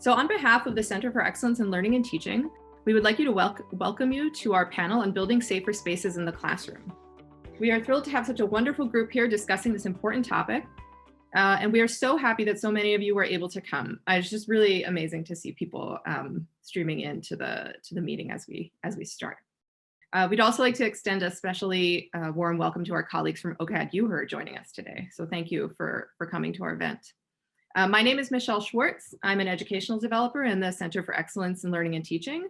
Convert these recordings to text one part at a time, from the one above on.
So on behalf of the Center for Excellence in Learning and Teaching, we would like you to welcome you to our panel on building safer spaces in the classroom. We are thrilled to have such a wonderful group here discussing this important topic. And we are so happy that so many of you were able to come. It's just really amazing to see people streaming into the meeting as we start. We'd also like to extend a especially warm welcome to our colleagues from OCADU who are joining us today. So thank you for coming to our event. My name is Michelle Schwartz. I'm an educational developer in the Center for Excellence in Learning and Teaching.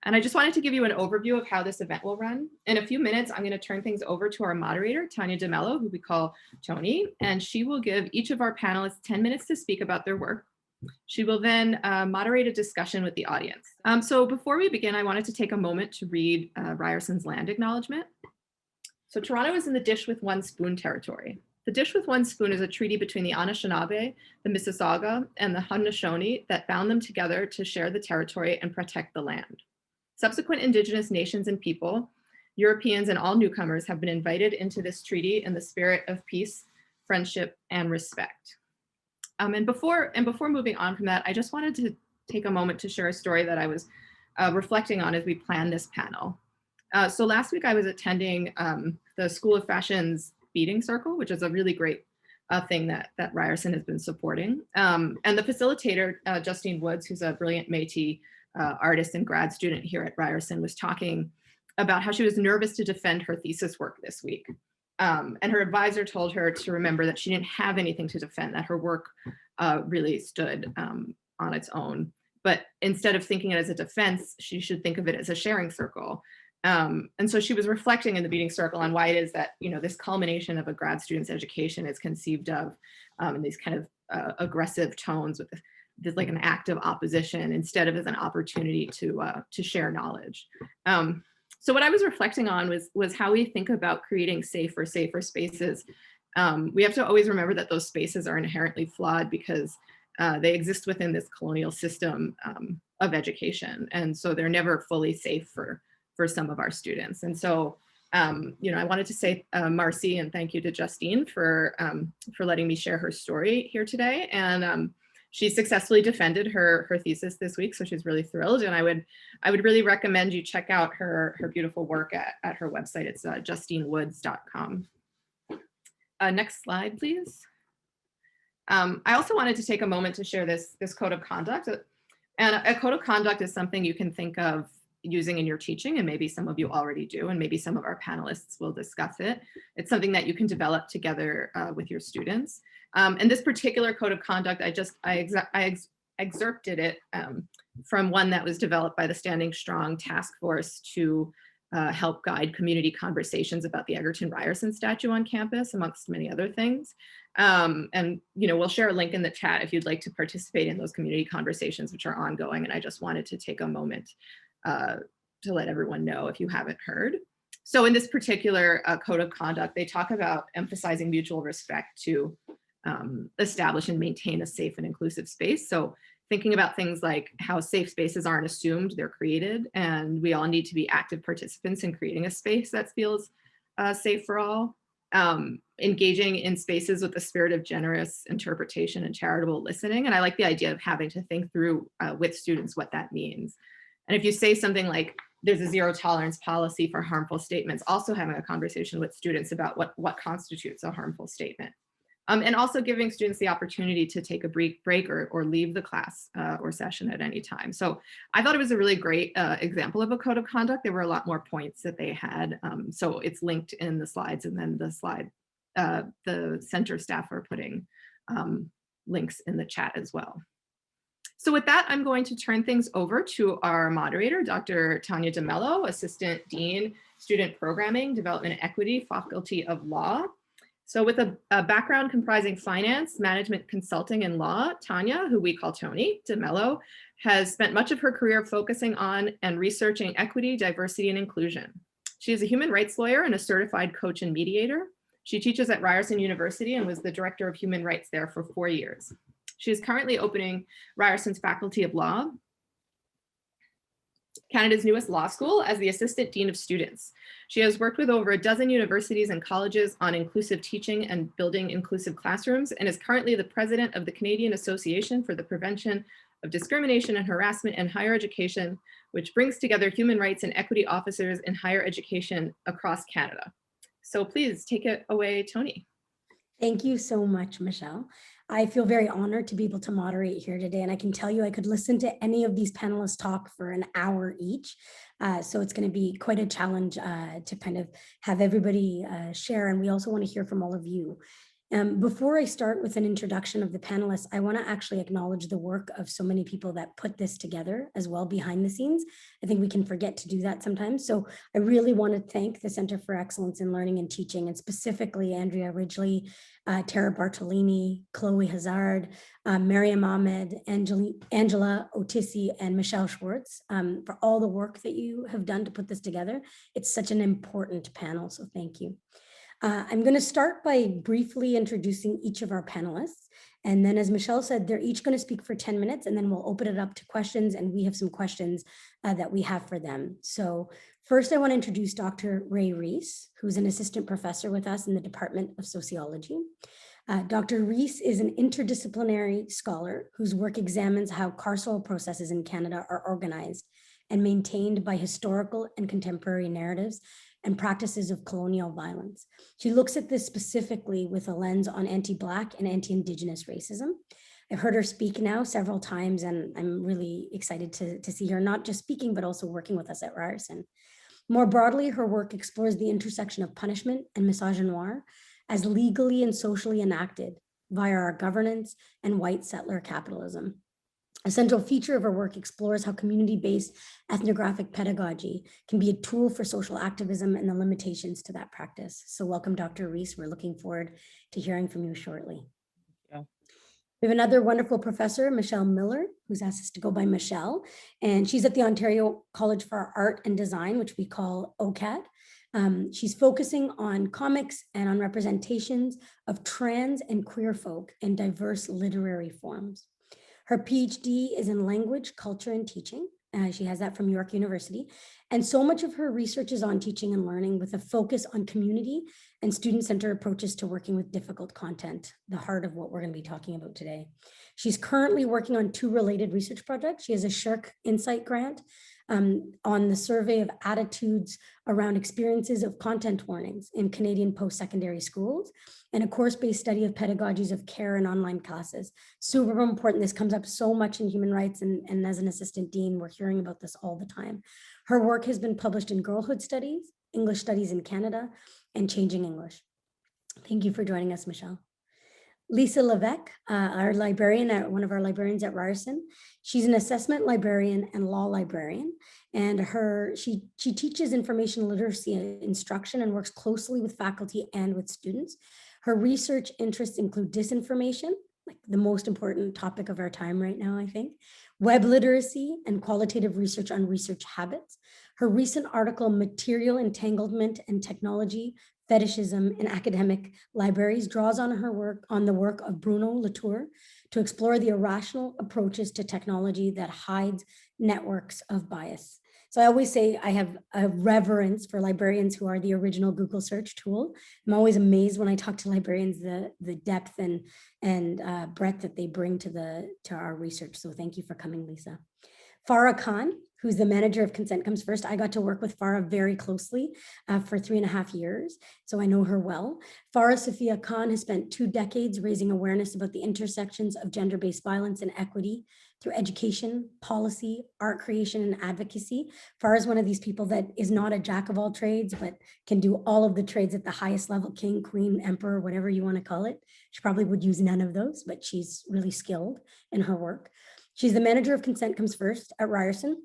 And I just wanted to give you an overview of how this event will run. In a few minutes, I'm going to turn things over to our moderator, Tanya Mello, who we call Toni, and she will give each of our panelists 10 minutes to speak about their work. She will then moderate a discussion with the audience. So before we begin, I wanted to take a moment to read Ryerson's land acknowledgement. So Toronto is in the dish with one spoon territory. The dish with one spoon is a treaty between the Anishinaabe, the Mississauga, and the Haudenosaunee that bound them together to share the territory and protect the land. Subsequent Indigenous nations and people, Europeans and all newcomers, have been invited into this treaty in the spirit of peace, friendship, and respect. And before moving on from that, I just wanted to take a moment to share a story that I was reflecting on as we planned this panel. So last week I was attending the School of Fashion's Beading Circle, which is a really great thing that Ryerson has been supporting. And the facilitator, Justine Woods, who's a brilliant Métis artist and grad student here at Ryerson, was talking about how she was nervous to defend her thesis work this week. And her advisor told her to remember that she didn't have anything to defend, that her work really stood on its own. But instead of thinking it as a defense, she should think of it as a sharing circle. And so she was reflecting in the Beading Circle on why it is that, this culmination of a grad student's education is conceived of in these kind of aggressive tones with this like an act of opposition instead of as an opportunity to share knowledge. So what I was reflecting on was how we think about creating safer spaces. We have to always remember that those spaces are inherently flawed because they exist within this colonial system of education. And so they're never fully safe for some of our students. And so, I wanted to say Marcy and thank you to Justine for letting me share her story here today. And she successfully defended her thesis this week, so she's really thrilled. And I would really recommend you check out her beautiful work at her website. It's justinewoods.com. Next slide, please. I also wanted to take a moment to share this code of conduct. And a code of conduct is something you can think of using in your teaching, and maybe some of you already do, and maybe some of our panelists will discuss it. It's something that you can develop together with your students. And this particular code of conduct, I excerpted it from one that was developed by the Standing Strong Task Force to help guide community conversations about the Egerton-Ryerson statue on campus, amongst many other things. And we'll share a link in the chat if you'd like to participate in those community conversations, which are ongoing. And I just wanted to take a moment to let everyone know if you haven't heard. So in this particular code of conduct, they talk about emphasizing mutual respect to establish and maintain a safe and inclusive space. So thinking about things like how safe spaces aren't assumed, they're created, and we all need to be active participants in creating a space that feels safe for all. Engaging in spaces with the spirit of generous interpretation and charitable listening. And I like the idea of having to think through with students what that means. And if you say something like, there's a zero tolerance policy for harmful statements, also having a conversation with students about what constitutes a harmful statement. And also giving students the opportunity to take a break or leave the class or session at any time. So I thought it was a really great example of a code of conduct. There were a lot more points that they had. So it's linked in the slides, and then the center staff are putting links in the chat as well. So with that, I'm going to turn things over to our moderator, Dr. Tanya Mello, Assistant Dean, Student Programming, Development and Equity, Faculty of Law. So with a background comprising finance, management consulting, and law, Tanya, who we call Toni Mello, has spent much of her career focusing on and researching equity, diversity, and inclusion. She is a human rights lawyer and a certified coach and mediator. She teaches at Ryerson University and was the director of human rights there for 4 years. She is currently opening Ryerson's Faculty of Law, Canada's newest law school, as the Assistant Dean of Students. She has worked with over a dozen universities and colleges on inclusive teaching and building inclusive classrooms, and is currently the president of the Canadian Association for the Prevention of Discrimination and Harassment in Higher Education, which brings together human rights and equity officers in higher education across Canada. So please take it away, Toni. Thank you so much, Michelle. I feel very honored to be able to moderate here today, and I can tell you I could listen to any of these panelists talk for an hour each. So it's going to be quite a challenge to kind of have everybody share, and we also want to hear from all of you. Before I start with an introduction of the panelists, I want to actually acknowledge the work of so many people that put this together as well behind the scenes. I think we can forget to do that sometimes. So I really want to thank the Center for Excellence in Learning and Teaching, and specifically Andrea Ridgely, Tara Bartolini, Chloe Hazard, Mariam Ahmed, Angela Otissi, and Michelle Schwartz for all the work that you have done to put this together. It's such an important panel, so thank you. I'm going to start by briefly introducing each of our panelists. And then, as Michelle said, they're each going to speak for 10 minutes, and then we'll open it up to questions, and we have some questions that we have for them. So first, I want to introduce Dr. Reece, who's an assistant professor with us in the Department of Sociology. Dr. Reece is an interdisciplinary scholar whose work examines how carceral processes in Canada are organized and maintained by historical and contemporary narratives and practices of colonial violence. She looks at this specifically with a lens on anti-Black and anti-Indigenous racism. I've heard her speak now several times, and I'm really excited to see her not just speaking, but also working with us at Ryerson. More broadly, her work explores the intersection of punishment and misogynoir as legally and socially enacted via our governance and white settler capitalism. A central feature of her work explores how community-based ethnographic pedagogy can be a tool for social activism and the limitations to that practice. So welcome, Dr. Reece. We're looking forward to hearing from you shortly. Yeah. We have another wonderful professor, Michelle Miller, who's asked us to go by Michelle, and she's at the Ontario College for Art and Design, which we call OCAD. She's focusing on comics and on representations of trans and queer folk in diverse literary forms. Her PhD is in language, culture, and teaching. She has that from York University. And so much of her research is on teaching and learning with a focus on community and student-centered approaches to working with difficult content, the heart of what we're going to be talking about today. She's currently working on 2 related research projects. She has a SHIRK Insight grant on the survey of attitudes around experiences of content warnings in Canadian post-secondary schools, and a course-based study of pedagogies of care in online classes. Super important. This comes up so much in human rights, and as an assistant dean, we're hearing about this all the time. Her work has been published in Girlhood Studies, English Studies in Canada, and Changing English. Thank you for joining us, Michelle. Lisa Levesque, our librarian, one of our librarians at Ryerson. She's an assessment librarian and law librarian, and she teaches information literacy instruction and works closely with faculty and with students. Her research interests include disinformation, like the most important topic of our time right now, I think, web literacy, and qualitative research on research habits. Her recent article, Material Entanglement and Technology, Fetishism in Academic Libraries, draws on the work of Bruno Latour to explore the irrational approaches to technology that hides networks of bias. So I always say I have a reverence for librarians who are the original Google search tool. I'm always amazed when I talk to librarians, the depth and breadth that they bring to our research. So thank you for coming, Lisa. Farrah Khan, who's the manager of Consent Comes First. I got to work with Farrah very closely for 3.5 years, so I know her well. Farrah Sophia Khan has spent 2 decades raising awareness about the intersections of gender-based violence and equity through education, policy, art creation, and advocacy. Farrah is one of these people that is not a jack of all trades, but can do all of the trades at the highest level, king, queen, emperor, whatever you want to call it. She probably would use none of those, but she's really skilled in her work. She's the manager of Consent Comes First at Ryerson,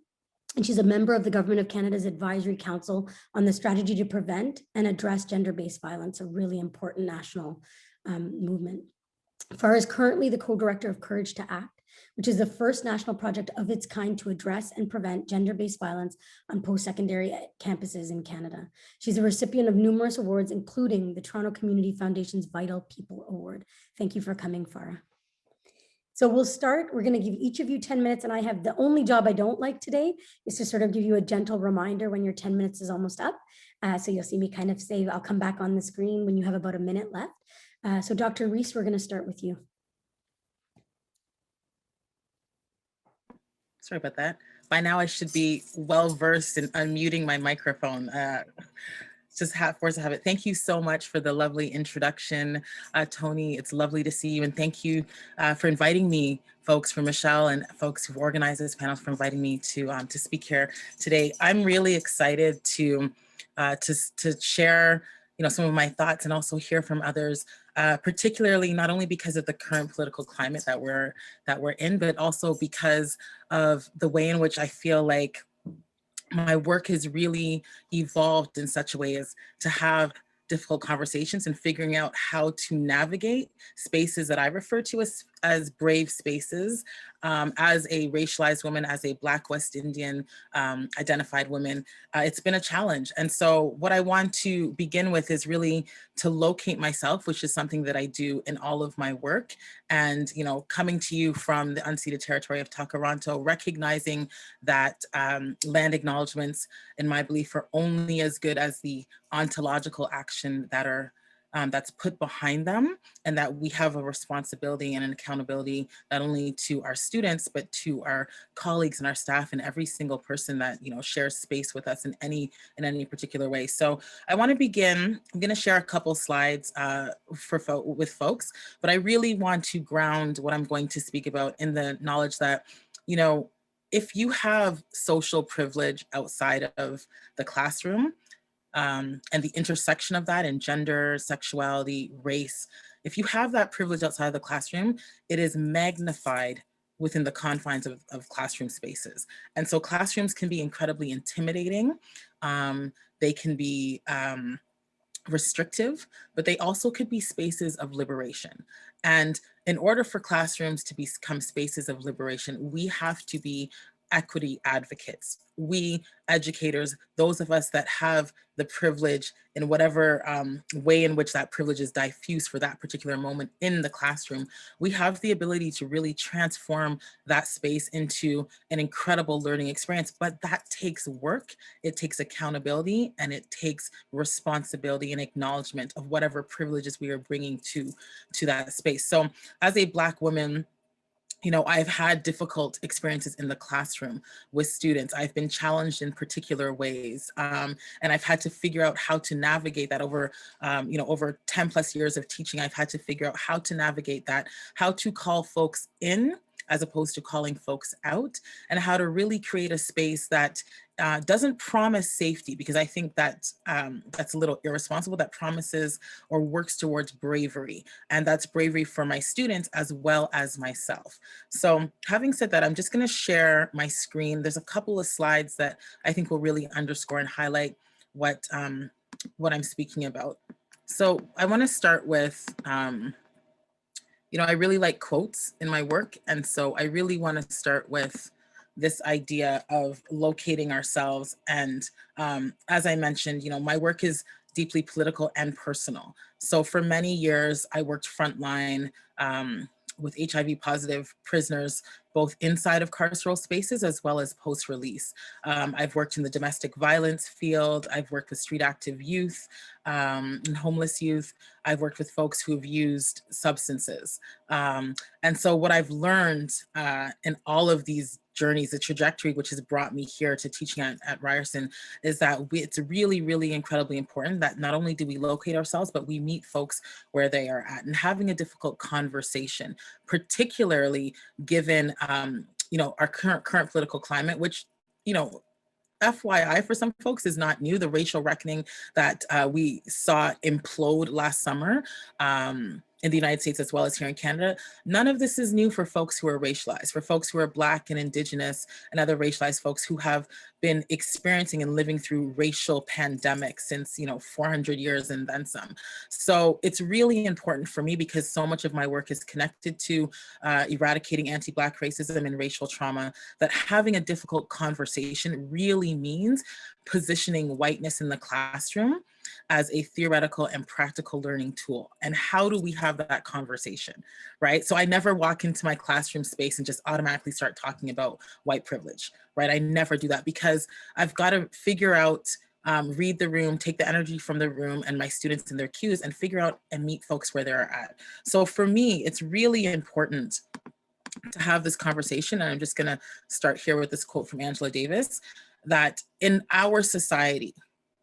and she's a member of the Government of Canada's Advisory Council on the Strategy to Prevent and Address Gender-Based Violence, a really important national movement. Farrah is currently the co-director of Courage to Act, which is the first national project of its kind to address and prevent gender-based violence on post-secondary campuses in Canada. She's a recipient of numerous awards, including the Toronto Community Foundation's Vital People Award. Thank you for coming, Farrah. So we'll start. We're going to give each of you 10 minutes, and I have the only job I don't like today is to sort of give you a gentle reminder when your 10 minutes is almost up. So you'll see me kind of say, I'll come back on the screen when you have about a minute left. So Dr. Reece, we're going to start with you. Sorry about that. By now I should be well versed in unmuting my microphone. Just force of habit. Thank you so much for the lovely introduction, Toni. It's lovely to see you, and thank you for inviting me, folks, for Michelle and folks who've organized this panel, for inviting me to speak here today. I'm really excited to share, some of my thoughts and also hear from others, particularly not only because of the current political climate that we're in, but also because of the way in which I feel like my work has really evolved in such a way as to have difficult conversations and figuring out how to navigate spaces that I refer to as brave spaces. As a racialized woman, as a Black West Indian identified woman, it's been a challenge. And so what I want to begin with is really to locate myself, which is something that I do in all of my work. And, coming to you from the unceded territory of Takaranto, recognizing that land acknowledgements, in my belief, are only as good as the ontological action that are that's put behind them, and that we have a responsibility and an accountability not only to our students, but to our colleagues and our staff and every single person that shares space with us in any particular way. So I want to begin. I'm going to share a couple slides with folks, but I really want to ground what I'm going to speak about in the knowledge that if you have social privilege outside of the classroom, and the intersection of that in gender, sexuality, race, if you have that privilege outside of the classroom, it is magnified within the confines of classroom spaces. And so classrooms can be incredibly intimidating. They can be restrictive, but they also could be spaces of liberation. And in order for classrooms to become spaces of liberation, we have to be equity advocates. We educators, those of us that have the privilege in whatever way in which that privilege is diffuse for that particular moment in the classroom, we have the ability to really transform that space into an incredible learning experience. But that takes work, it takes accountability, and it takes responsibility and acknowledgement of whatever privileges we are bringing to that space. So as a Black woman, I've had difficult experiences in the classroom with students. I've been challenged in particular ways. And I've had to figure out how to navigate that over 10 plus years of teaching. I've had to figure out how to navigate that, how to call folks in as opposed to calling folks out, and how to really create a space that doesn't promise safety, because I think that that's a little irresponsible, that promises or works towards bravery. And that's bravery for my students as well as myself. So having said that, I'm just going to share my screen. There's a couple of slides that I think will really underscore and highlight what I'm speaking about. So I want to start with I really like quotes in my work. And so I really want to start with this idea of locating ourselves. And as I mentioned, my work is deeply political and personal. So for many years, I worked frontline with HIV positive prisoners, both inside of carceral spaces as well as post-release. I've worked in the domestic violence field. I've worked with street active youth and homeless youth. I've worked with folks who've used substances. And so what I've learned in all of these journeys, the trajectory which has brought me here to teaching at Ryerson, is that it's really, really incredibly important that not only do we locate ourselves, but we meet folks where they are at, and having a difficult conversation, particularly given our current political climate, which FYI, for some folks is not new. The racial reckoning that we saw implode last summer in the United States as well as here in Canada, none of this is new for folks who are racialized, for folks who are Black and Indigenous and other racialized folks who have been experiencing and living through racial pandemics since 400 years and then some. So it's really important for me, because so much of my work is connected to eradicating anti-Black racism and racial trauma, that having a difficult conversation really means positioning whiteness in the classroom as a theoretical and practical learning tool. And how do we have that conversation, right? So I never walk into my classroom space and just automatically start talking about white privilege, right? I never do that, because I've got to figure out, read the room, take the energy from the room and my students and their cues, and figure out and meet folks where they're at. So for me, it's really important to have this conversation. And I'm just gonna start here with this quote from Angela Davis, that in our society,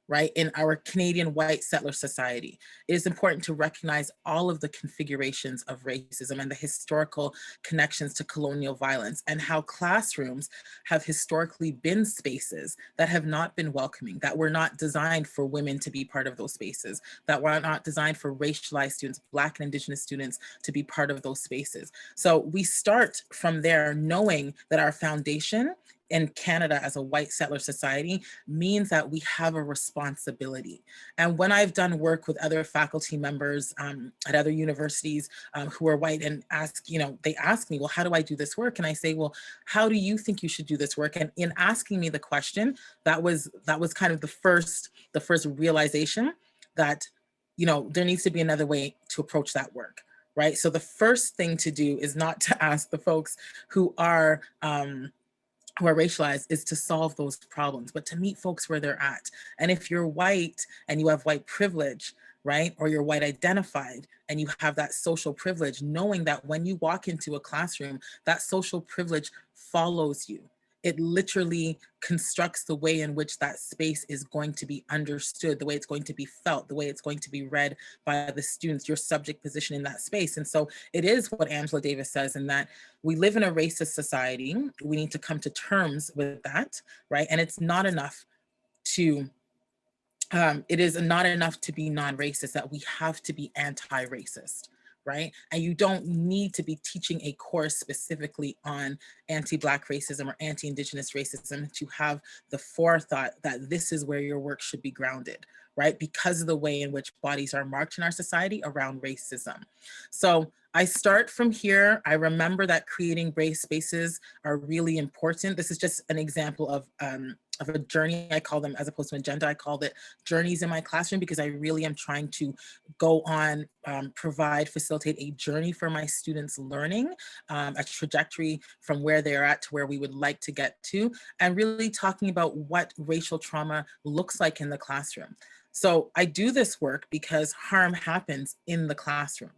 right, in our Canadian white settler society, it is important to recognize all of the configurations of racism and the historical connections to colonial violence, and how classrooms have historically been spaces that have not been welcoming, that were not designed for women to be part of those spaces, that were not designed for racialized students, Black and Indigenous students to be part of those spaces. So we start from there knowing that our foundation in Canada as a white settler society means that we have a responsibility. And when I've done work with other faculty members at other universities who are white and ask, they ask me, well, how do I do this work? And I say, well, how do you think you should do this work? And in asking me the question, that was kind of the first realization that, there needs to be another way to approach that work, right? So the first thing to do is not to ask the folks who are racialized, is to solve those problems, but to meet folks where they're at. And if you're white and you have white privilege, right, or you're white identified and you have that social privilege, knowing that when you walk into a classroom, that social privilege follows you. It literally constructs the way in which that space is going to be understood, the way it's going to be felt, the way it's going to be read by the students, your subject position in that space. And so it is what Angela Davis says, in that we live in a racist society. We need to come to terms with that, right? And it's not enough to it is not enough to be non-racist, that we have to be anti-racist, right? And you don't need to be teaching a course specifically on anti-Black racism or anti-Indigenous racism to have the forethought that this is where your work should be grounded, right? Because of the way in which bodies are marked in our society around racism. So I start from here. I remember that creating brave spaces are really important. This is just an example of a journey. I call them, as opposed to an agenda, I called it journeys in my classroom, because I really am trying to go on, provide, facilitate a journey for my students learning, a trajectory from where they're at to where we would like to get to, and really talking about what racial trauma looks like in the classroom. So I do this work because harm happens in the classroom.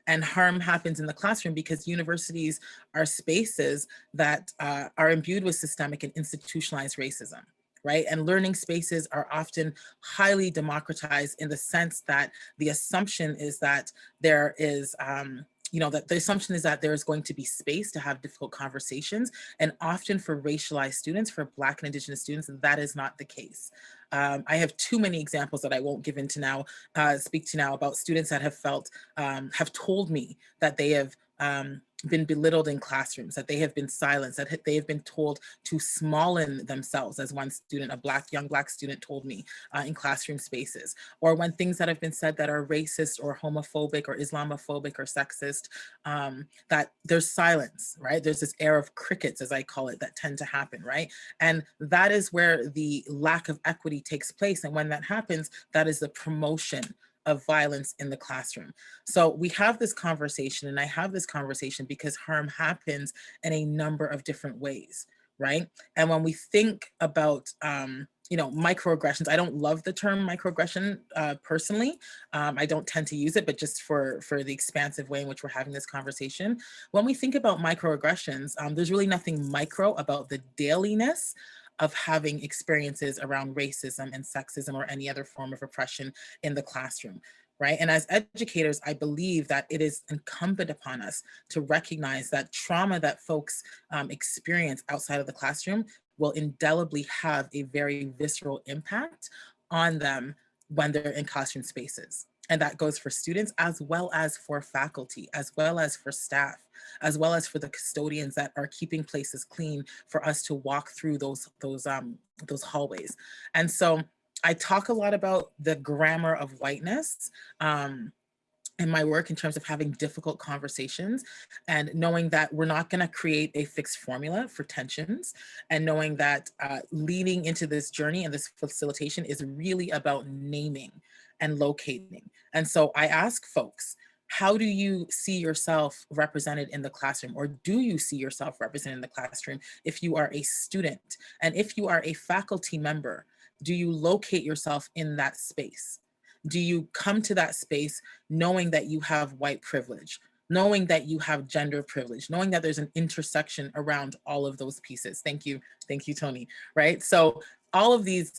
And harm happens in the classroom because universities are spaces that are imbued with systemic and institutionalized racism, right? And learning spaces are often highly democratized in the sense that the assumption is that there is, that the assumption is that there is going to be space to have difficult conversations. And often for racialized students, for Black and Indigenous students, that is not the case. I have too many examples that I won't give into now, speak to now, about students that have felt, have told me that they have been belittled in classrooms, that they have been silenced, that they have been told to smallen themselves, as one student, a young Black student told me in classroom spaces, or when things that have been said that are racist or homophobic or Islamophobic or sexist, that there's silence, right? There's this air of crickets, as I call it, that tend to happen, right? And that is where the lack of equity takes place. And when that happens, that is the promotion of violence in the classroom. So we have this conversation, and I have this conversation because harm happens in a number of different ways, right? And when we think about, microaggressions, I don't love the term microaggression personally. I don't tend to use it, but just for the expansive way in which we're having this conversation. When we think about microaggressions, there's really nothing micro about the dailiness of having experiences around racism and sexism or any other form of oppression in the classroom, right? And as educators, I believe that it is incumbent upon us to recognize that trauma that folks experience outside of the classroom will indelibly have a very visceral impact on them when they're in classroom spaces. And that goes for students as well as for faculty, as well as for staff, as well as for the custodians that are keeping places clean for us to walk through those hallways. And so I talk a lot about the grammar of whiteness in my work in terms of having difficult conversations, and knowing that we're not going to create a fixed formula for tensions, and knowing that leading into this journey and this facilitation is really about naming and locating. And so I ask folks, how do you see yourself represented in the classroom? Or do you see yourself represented in the classroom if you are a student? And if you are a faculty member, do you locate yourself in that space? Do you come to that space knowing that you have white privilege? knowing that you have gender privilege, knowing that there's an intersection around all of those pieces. Thank you, Toni. Right. So all of these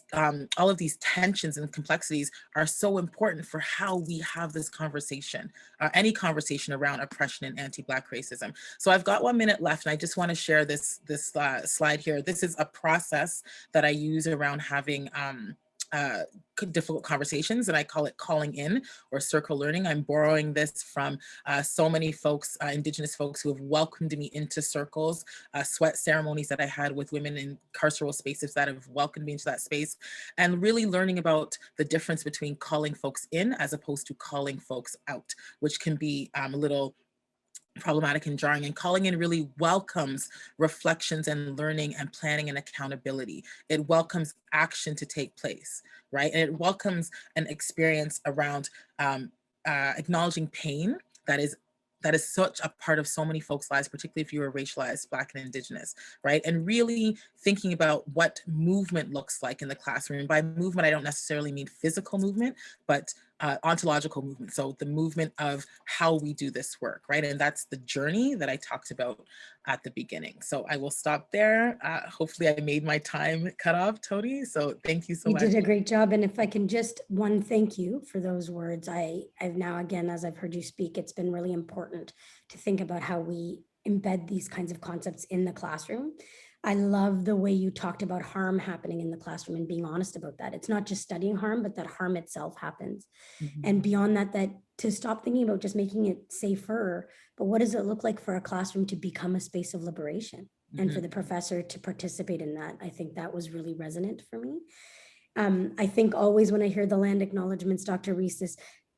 tensions and complexities are so important for how we have this conversation, any conversation around oppression and anti-Black racism. So I've got 1 minute left, and I just want to share this slide here. This is a process that I use around having difficult conversations, and I call it calling in or circle learning. I'm borrowing this from so many folks, Indigenous folks who have welcomed me into circles, sweat ceremonies that I had with women in carceral spaces that have welcomed me into that space, and really learning about the difference between calling folks in as opposed to calling folks out, which can be a little problematic and jarring. And calling in really welcomes reflections and learning and planning and accountability. It welcomes action to take place, right? And it welcomes an experience around acknowledging pain that is such a part of so many folks' lives, particularly if you are racialized, Black and Indigenous, right? And really thinking about what movement looks like in the classroom. And by movement, I don't necessarily mean physical movement, but ontological movement. So the movement of how we do this work, right? And that's the journey that I talked about at the beginning. So I will stop there. Hopefully I made my time cut off, Toni. So thank you so much. You did a great job. And if I can just thank you for those words. I've now, again, as I've heard you speak, it's been really important to think about how we embed these kinds of concepts in the classroom. I love the way you talked about harm happening in the classroom and being honest about that. It's not just studying harm, but that harm itself happens. Mm-hmm. And beyond that to stop thinking about just making it safer, but what does it look like for a classroom to become a space of liberation? Mm-hmm. And for the professor to participate in that. I think that was really resonant for me. I think always when I hear the land acknowledgements, Dr. Reece, is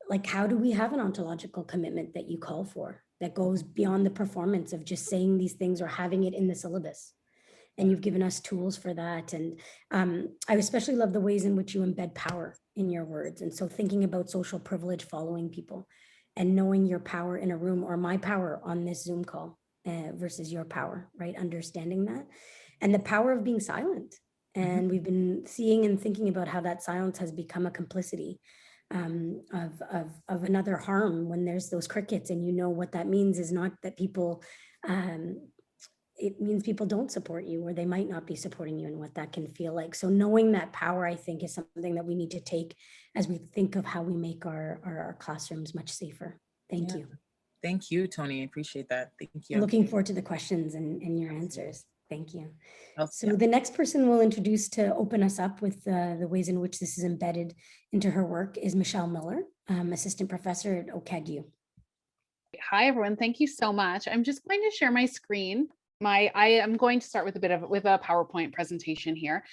like, how do we have an ontological commitment that you call for that goes beyond the performance of just saying these things or having it in the syllabus? And you've given us tools for that. And I especially love the ways in which you embed power in your words. And so thinking about social privilege following people and knowing your power in a room or my power on this Zoom call versus your power, right? Understanding that and the power of being silent. And mm-hmm. we've been seeing and thinking about how that silence has become a complicity of another harm when there's those crickets. And you know what that means is not that people it means people don't support you or they might not be supporting you and what that can feel like. So knowing that power, I think, is something that we need to take as we think of how we make our classrooms much safer. Thank you. Thank you, Toni. I appreciate that. Thank you. I'm looking forward to the questions and your answers. Thank you. So the next person we'll introduce to open us up with the ways in which this is embedded into her work is Michelle Miller, assistant professor at OCADU. Hi, everyone. Thank you so much. I'm just going to share my screen. I am going to start with a PowerPoint presentation here.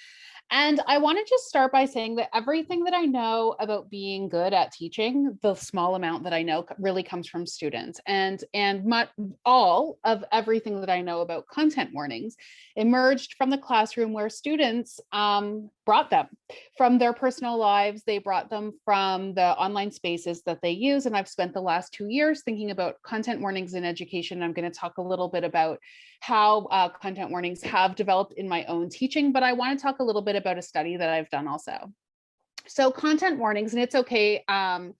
And I want to just start by saying that everything that I know about being good at teaching, the small amount that I know really comes from students, and all of everything that I know about content warnings emerged from the classroom where students brought them from their personal lives. They brought them from the online spaces that they use. And I've spent the last 2 years thinking about content warnings in education. I'm going to talk a little bit about how content warnings have developed in my own teaching, but I want to talk a little bit about a study that I've done also. So content warnings, and it's okay, I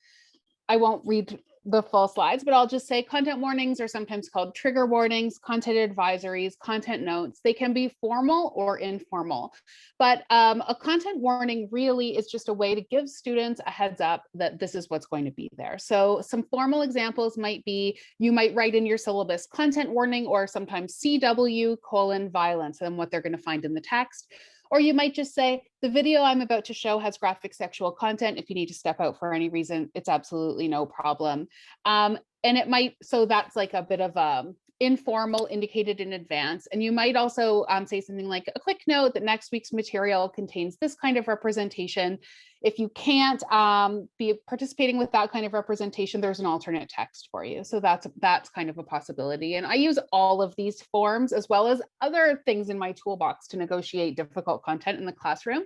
won't read the full slides, but I'll just say content warnings are sometimes called trigger warnings, content advisories, content notes. They can be formal or informal, but a content warning really is just a way to give students a heads up that this is what's going to be there. So some formal examples might be, you might write in your syllabus content warning, or sometimes CW:violence, and what they're going to find in the text. Or you might just say, the video I'm about to show has graphic sexual content. If you need to step out for any reason, it's absolutely no problem. And it might, so that's like a bit of informal, indicated in advance. And you might also say something like, a quick note that next week's material contains this kind of representation. If you can't be participating with that kind of representation, there's an alternate text for you. So that's kind of a possibility. And I use all of these forms as well as other things in my toolbox to negotiate difficult content in the classroom.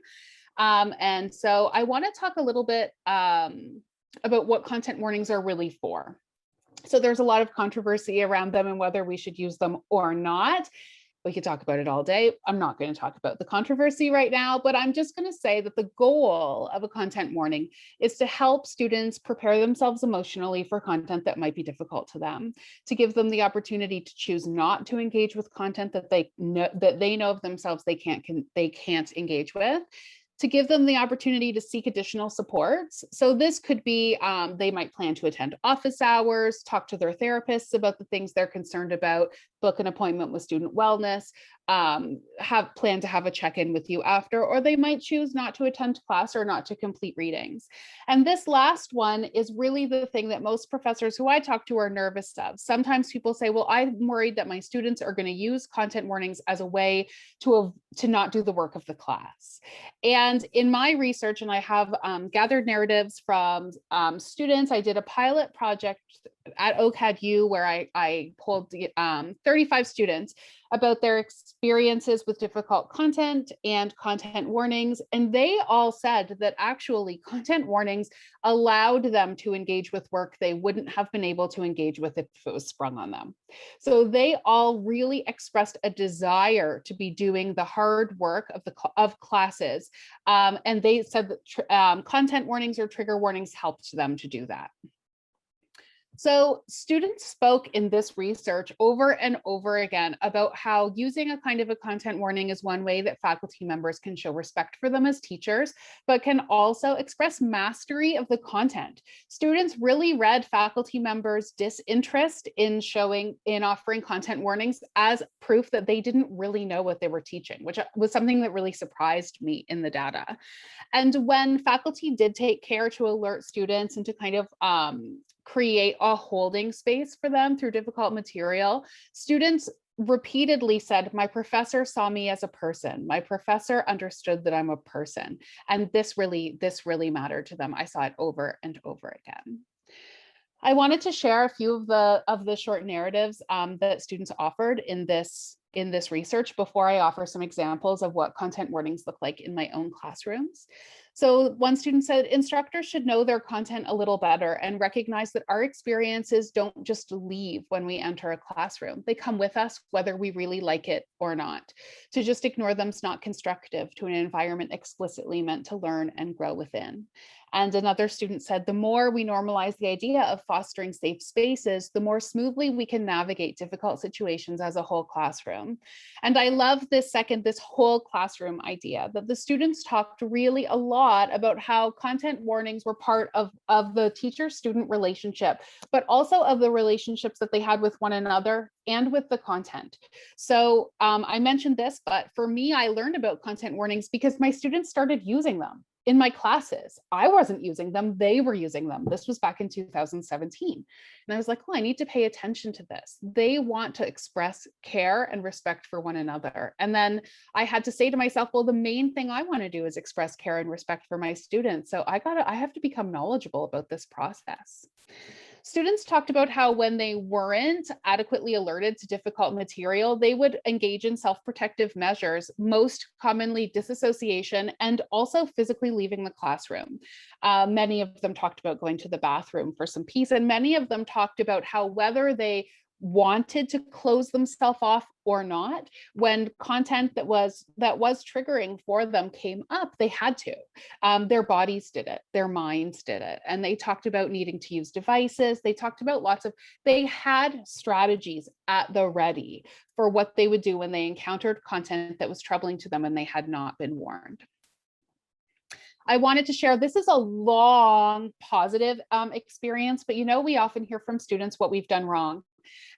And so I want to talk a little bit about what content warnings are really for. So there's a lot of controversy around them and whether we should use them or not. We could talk about it all day. I'm not going to talk about the controversy right now, but I'm just going to say that the goal of a content warning is to help students prepare themselves emotionally for content that might be difficult to them, to give them the opportunity to choose not to engage with content that they know of themselves they can't engage with, to give them the opportunity to seek additional supports. So this could be, they might plan to attend office hours, talk to their therapists about the things they're concerned about, book an appointment with student wellness, plan to have a check-in with you after, or they might choose not to attend class or not to complete readings. And this last one is really the thing that most professors who I talk to are nervous of. Sometimes people say, well, I'm worried that my students are going to use content warnings as a way to not do the work of the class. And in my research, and I have gathered narratives from students, I did a pilot project at OCADU where I polled 35 students about their experiences with difficult content and content warnings. And they all said that actually content warnings allowed them to engage with work they wouldn't have been able to engage with if it was sprung on them. So they all really expressed a desire to be doing the hard work of classes. And they said that content warnings or trigger warnings helped them to do that. So students spoke in this research over and over again about how using a kind of a content warning is one way that faculty members can show respect for them as teachers, but can also express mastery of the content. Students really read faculty members' disinterest in offering content warnings as proof that they didn't really know what they were teaching, which was something that really surprised me in the data. And when faculty did take care to alert students and to kind of create a holding space for them through difficult material, students repeatedly said, my professor saw me as a person. My professor understood that I'm a person. And this really mattered to them. I saw it over and over again. I wanted to share a few of the short narratives that students offered in this research before I offer some examples of what content warnings look like in my own classrooms. So one student said, instructors should know their content a little better and recognize that our experiences don't just leave when we enter a classroom. They come with us whether we really like it or not. To just ignore them is not constructive to an environment explicitly meant to learn and grow within. And another student said, the more we normalize the idea of fostering safe spaces, the more smoothly we can navigate difficult situations as a whole classroom. And I love this whole classroom idea, that the students talked really a lot about how content warnings were part of the teacher-student relationship, but also of the relationships that they had with one another and with the content. So I mentioned this, but for me, I learned about content warnings because my students started using them in my classes. I wasn't using them, they were using them. This was back in 2017. And I was like, oh, I need to pay attention to this. They want to express care and respect for one another. And then I had to say to myself, well, the main thing I want to do is express care and respect for my students. So I have to become knowledgeable about this process. Students talked about how when they weren't adequately alerted to difficult material, they would engage in self-protective measures, most commonly disassociation and also physically leaving the classroom. Many of them talked about going to the bathroom for some peace, and many of them talked about how whether they wanted to close themselves off or not, when content that was triggering for them came up, they had to. Their bodies did it, their minds did it. And they talked about needing to use devices. They talked about they had strategies at the ready for what they would do when they encountered content that was troubling to them and they had not been warned. I wanted to share, this is a long positive experience, but we often hear from students what we've done wrong.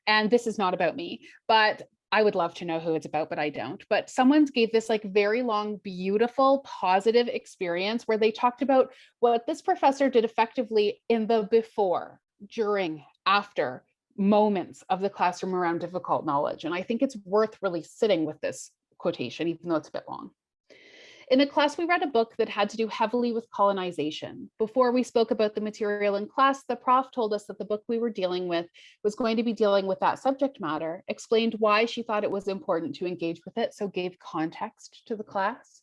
And this is not about me, but I would love to know who it's about, but I don't. But someone gave this very long, beautiful, positive experience where they talked about what this professor did effectively in the before, during, after moments of the classroom around difficult knowledge. And I think it's worth really sitting with this quotation, even though it's a bit long. In a class, we read a book that had to do heavily with colonization. Before we spoke about the material in class, the prof told us that the book we were dealing with was going to be dealing with that subject matter, explained why she thought it was important to engage with it, so gave context to the class,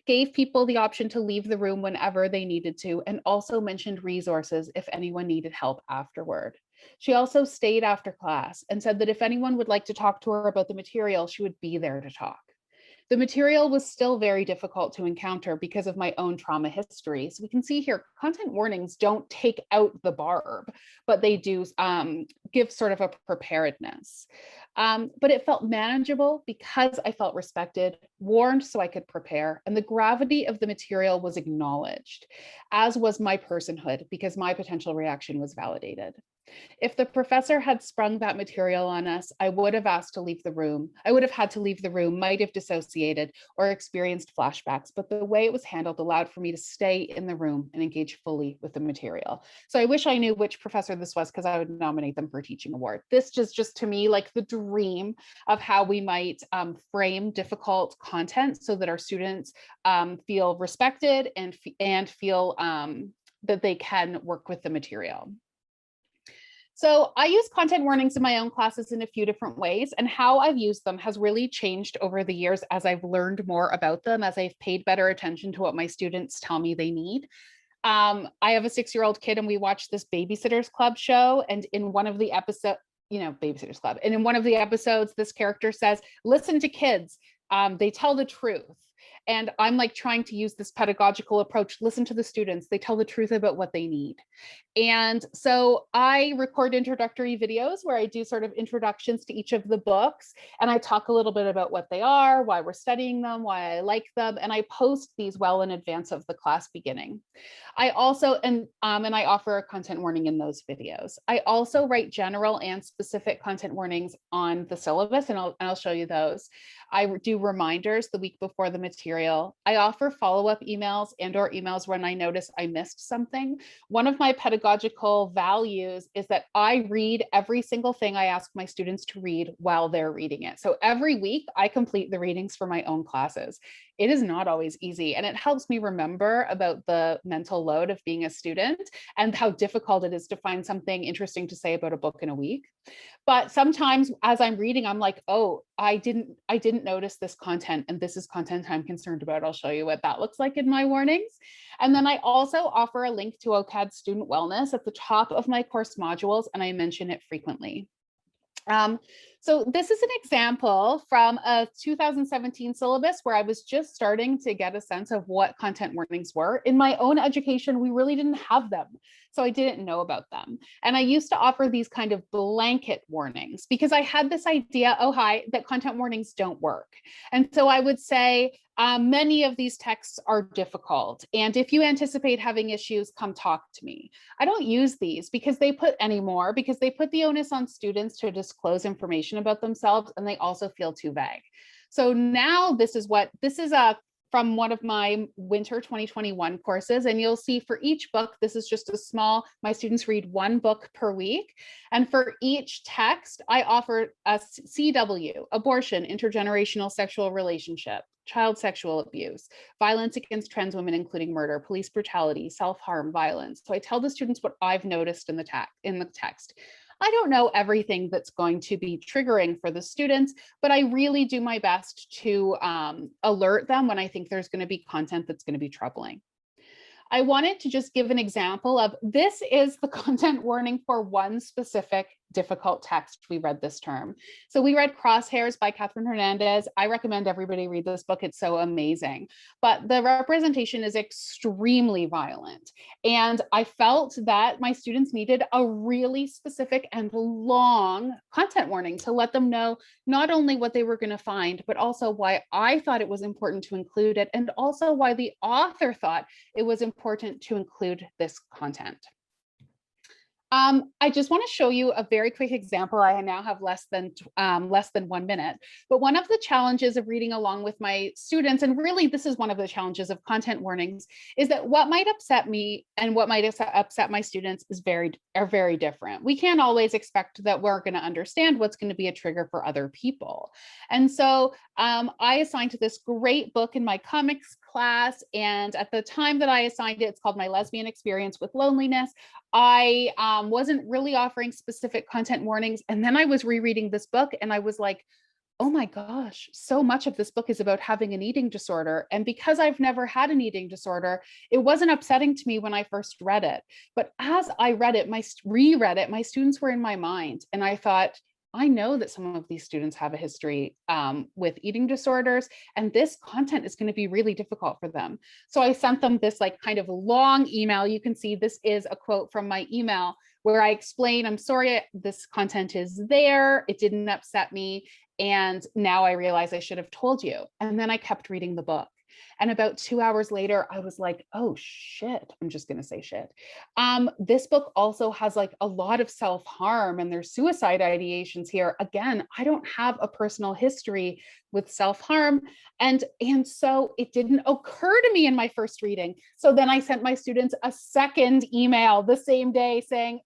gave people the option to leave the room whenever they needed to, and also mentioned resources if anyone needed help afterward. She also stayed after class and said that if anyone would like to talk to her about the material, she would be there to talk. The material was still very difficult to encounter because of my own trauma history. So we can see here, content warnings don't take out the barb, but they do give sort of a preparedness. But it felt manageable because I felt respected, warned so I could prepare, and the gravity of the material was acknowledged, as was my personhood because my potential reaction was validated. If the professor had sprung that material on us, I would have asked to leave the room. I would have had to leave the room, might have dissociated or experienced flashbacks, but the way it was handled allowed for me to stay in the room and engage fully with the material. So I wish I knew which professor this was because I would nominate them for a teaching award. This just to me like the dream of how we might frame difficult content so that our students feel respected and feel that they can work with the material. So I use content warnings in my own classes in a few different ways, and how I've used them has really changed over the years as I've learned more about them, as I've paid better attention to what my students tell me they need. I have a 6-year-old kid and we watch this Babysitters Club show, and in one of the episodes, Babysitters Club, and in one of the episodes, this character says, listen to kids, they tell the truth. And I'm like trying to use this pedagogical approach, listen to the students, they tell the truth about what they need. And so I record introductory videos where I do sort of introductions to each of the books. And I talk a little bit about what they are, why we're studying them, why I like them. And I post these well in advance of the class beginning. I also, and I offer a content warning in those videos. I also write general and specific content warnings on the syllabus, and I'll show you those. I do reminders the week before the material. I offer follow-up emails or emails when I notice I missed something. One of my pedagogical values is that I read every single thing I ask my students to read while they're reading it. So every week I complete the readings for my own classes. It is not always easy, and it helps me remember about the mental load of being a student and how difficult it is to find something interesting to say about a book in a week. But sometimes as I'm reading, I'm like, oh, I didn't notice this content, and this is content I'm concerned about. I'll show you what that looks like in my warnings. And then I also offer a link to OCAD student wellness at the top of my course modules, and I mention it frequently. So this is an example from a 2017 syllabus where I was just starting to get a sense of what content warnings were. In my own education, we really didn't have them, so I didn't know about them. And I used to offer these kind of blanket warnings because I had this idea, oh, hi, that content warnings don't work. And so I would say, many of these texts are difficult, and if you anticipate having issues, come talk to me. I don't use these because they put the onus on students to disclose information about themselves, and they also feel too vague. So now this is from one of my winter 2021 courses, and you'll see for each book, this is just my students read one book per week. And for each text, I offer a CW, abortion, intergenerational sexual relationship, child sexual abuse, violence against trans women, including murder, police brutality, self-harm, violence. So I tell the students what I've noticed in the text. I don't know everything that's going to be triggering for the students, but I really do my best to alert them when I think there's going to be content that's going to be troubling. I wanted to just give an example of this is the content warning for one specific difficult text we read this term. So we read Crosshairs by Catherine Hernandez. I recommend everybody read this book. It's so amazing. But the representation is extremely violent. And I felt that my students needed a really specific and long content warning to let them know not only what they were going to find, but also why I thought it was important to include it, and also why the author thought it was important to include this content. I just want to show you a very quick example. I now have less than 1 minute, but one of the challenges of reading along with my students, and really this is one of the challenges of content warnings, is that what might upset me and what might upset my students are very different. We can't always expect that we're going to understand what's going to be a trigger for other people. And so I assigned this great book in my comics class, and at the time that I assigned it, it's called My Lesbian Experience with Loneliness. I wasn't really offering specific content warnings. And then I was rereading this book and I was like, oh my gosh, so much of this book is about having an eating disorder. And because I've never had an eating disorder, it wasn't upsetting to me when I first read it. But as I read it, reread it, my students were in my mind. And I thought, I know that some of these students have a history with eating disorders, and this content is going to be really difficult for them. So I sent them this like kind of long email. You can see this is a quote from my email where I explain, I'm sorry, this content is there. It didn't upset me. And now I realize I should have told you. And then I kept reading the book. And about 2 hours later, I was like, oh shit, I'm just going to say shit. This book also has like a lot of self-harm and there's suicide ideations here. Again, I don't have a personal history with self-harm. And so it didn't occur to me in my first reading. So then I sent my students a second email the same day saying,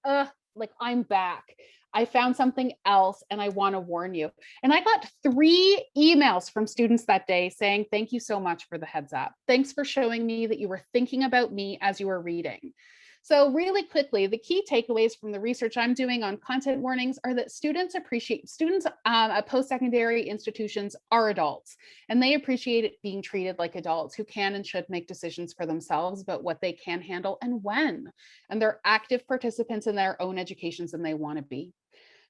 like I'm back. I found something else and I want to warn you. And I got 3 emails from students that day saying, thank you so much for the heads up. Thanks for showing me that you were thinking about me as you were reading. So really quickly, the key takeaways from the research I'm doing on content warnings are that students at post-secondary institutions are adults, and they appreciate being treated like adults who can and should make decisions for themselves about what they can handle and when. And they're active participants in their own educations and they want to be.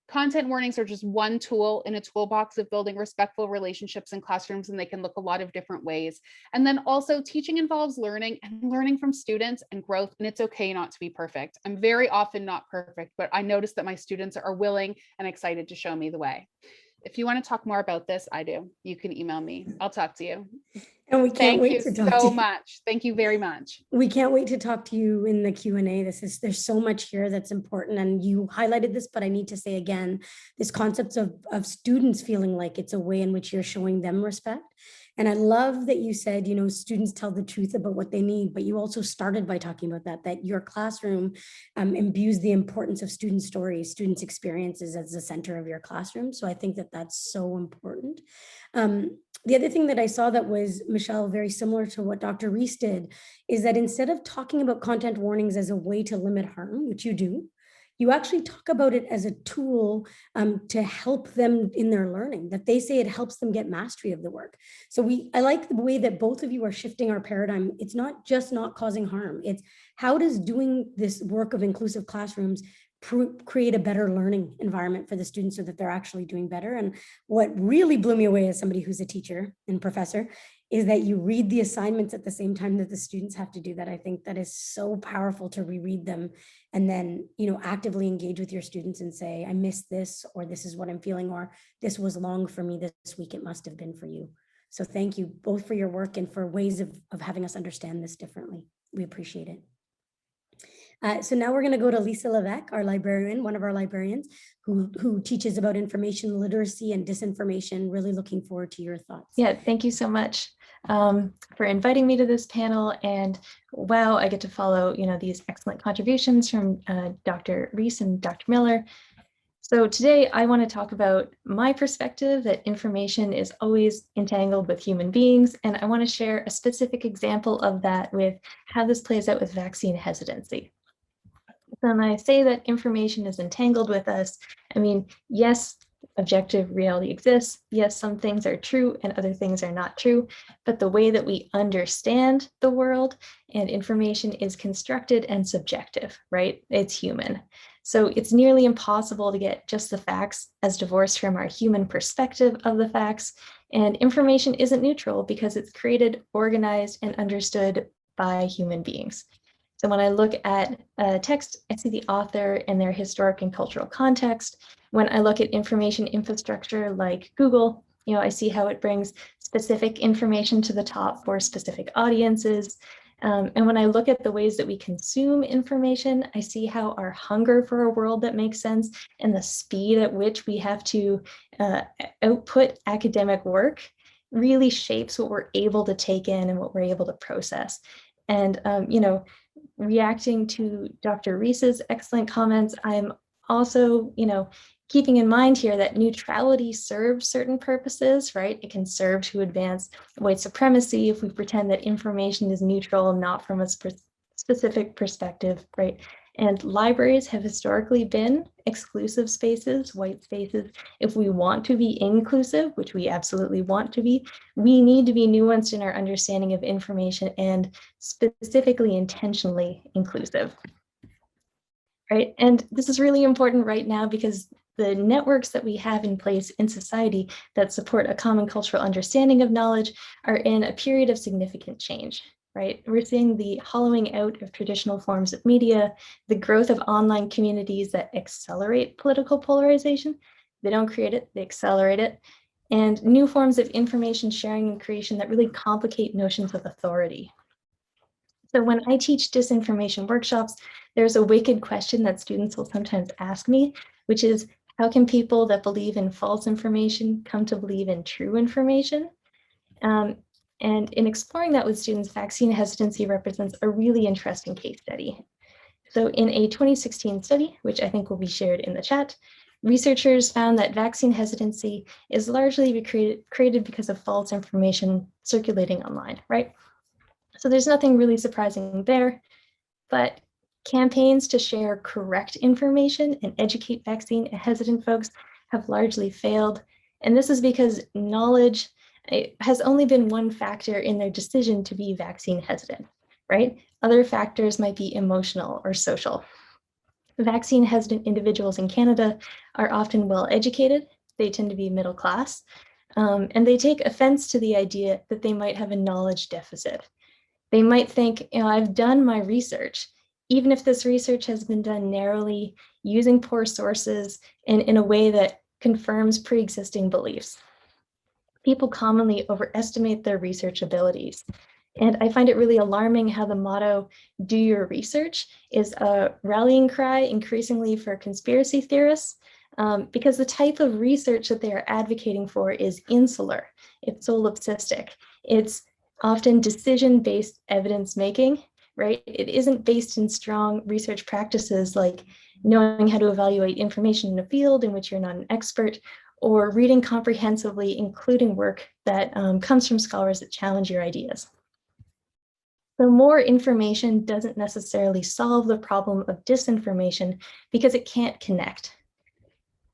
Content warnings are just one tool in a toolbox of building respectful relationships in classrooms, and they can look a lot of different ways. And then also teaching involves learning and learning from students and growth, and it's okay not to be perfect. I'm very often not perfect, but I notice that my students are willing and excited to show me the way. If you want to talk more about this, I do. You can email me. I'll talk to you. And we can't wait to talk to you so much. Thank you very much. We can't wait to talk to you in the Q&A. There's so much here that's important, and you highlighted this, but I need to say again, this concept of students feeling like it's a way in which you're showing them respect. And I love that you said, you know, students tell the truth about what they need, but you also started by talking about that your classroom imbues the importance of student stories, students' experiences as the center of your classroom. So I think that that's so important. The other thing that I saw that was, Michelle, very similar to what Dr. Reece did, is that instead of talking about content warnings as a way to limit harm, which you do, you actually talk about it as a tool to help them in their learning, that they say it helps them get mastery of the work. So I like the way that both of you are shifting our paradigm. It's not just not causing harm. It's how does doing this work of inclusive classrooms create a better learning environment for the students so that they're actually doing better. And what really blew me away as somebody who's a teacher and professor is that you read the assignments at the same time that the students have to do that. I think that is so powerful to reread them and then, you know, actively engage with your students and say, I missed this, or this is what I'm feeling, or this was long for me this week, it must have been for you. So thank you both for your work and for ways of having us understand this differently. We appreciate it. So now we're going to go to Lisa Levesque, our librarian, one of our librarians who teaches about information literacy and disinformation. Really looking forward to your thoughts. Yeah, thank you so much for inviting me to this panel. And wow, I get to follow, you know, these excellent contributions from Dr. Reece and Dr. Miller. So today I want to talk about my perspective that information is always entangled with human beings. And I want to share a specific example of that with how this plays out with vaccine hesitancy. When I say that information is entangled with us, I mean, yes, objective reality exists. Yes, some things are true and other things are not true, but the way that we understand the world and information is constructed and subjective, right? It's human. So it's nearly impossible to get just the facts as divorced from our human perspective of the facts. And information isn't neutral because it's created, organized, and understood by human beings. So when I look at a text, I see the author and their historic and cultural context. When I look at information infrastructure like Google, you know, I see how it brings specific information to the top for specific audiences. And when I look at the ways that we consume information, I see how our hunger for a world that makes sense and the speed at which we have to output academic work really shapes what we're able to take in and what we're able to process. And, you know, reacting to Dr. Reece's excellent comments, I'm also, you know, keeping in mind here that neutrality serves certain purposes, right? It can serve to advance white supremacy if we pretend that information is neutral, not from a specific perspective, right? And libraries have historically been exclusive spaces, white spaces. If we want to be inclusive, which we absolutely want to be, we need to be nuanced in our understanding of information and specifically intentionally inclusive. Right? And this is really important right now because the networks that we have in place in society that support a common cultural understanding of knowledge are in a period of significant change, right? We're seeing the hollowing out of traditional forms of media, the growth of online communities that accelerate political polarization. They don't create it, they accelerate it. And new forms of information sharing and creation that really complicate notions of authority. So when I teach disinformation workshops, there's a wicked question that students will sometimes ask me, which is, how can people that believe in false information come to believe in true information? And in exploring that with students, vaccine hesitancy represents a really interesting case study. So in a 2016 study, which I think will be shared in the chat, researchers found that vaccine hesitancy is largely created because of false information circulating online, right? So there's nothing really surprising there, but campaigns to share correct information and educate vaccine hesitant folks have largely failed. And this is because knowledge has only been one factor in their decision to be vaccine hesitant, right? Other factors might be emotional or social. Vaccine hesitant individuals in Canada are often well educated. They tend to be middle class, and they take offense to the idea that they might have a knowledge deficit. They might think, I've done my research, even if this research has been done narrowly, using poor sources, and in a way that confirms pre-existing beliefs. People commonly overestimate their research abilities. And I find it really alarming how the motto, do your research, is a rallying cry increasingly for conspiracy theorists, because the type of research that they are advocating for is insular, it's solipsistic, it's often decision-based evidence-making, right? It isn't based in strong research practices like knowing how to evaluate information in a field in which you're not an expert, or reading comprehensively, including work that comes from scholars that challenge your ideas. So more information doesn't necessarily solve the problem of disinformation because it can't connect.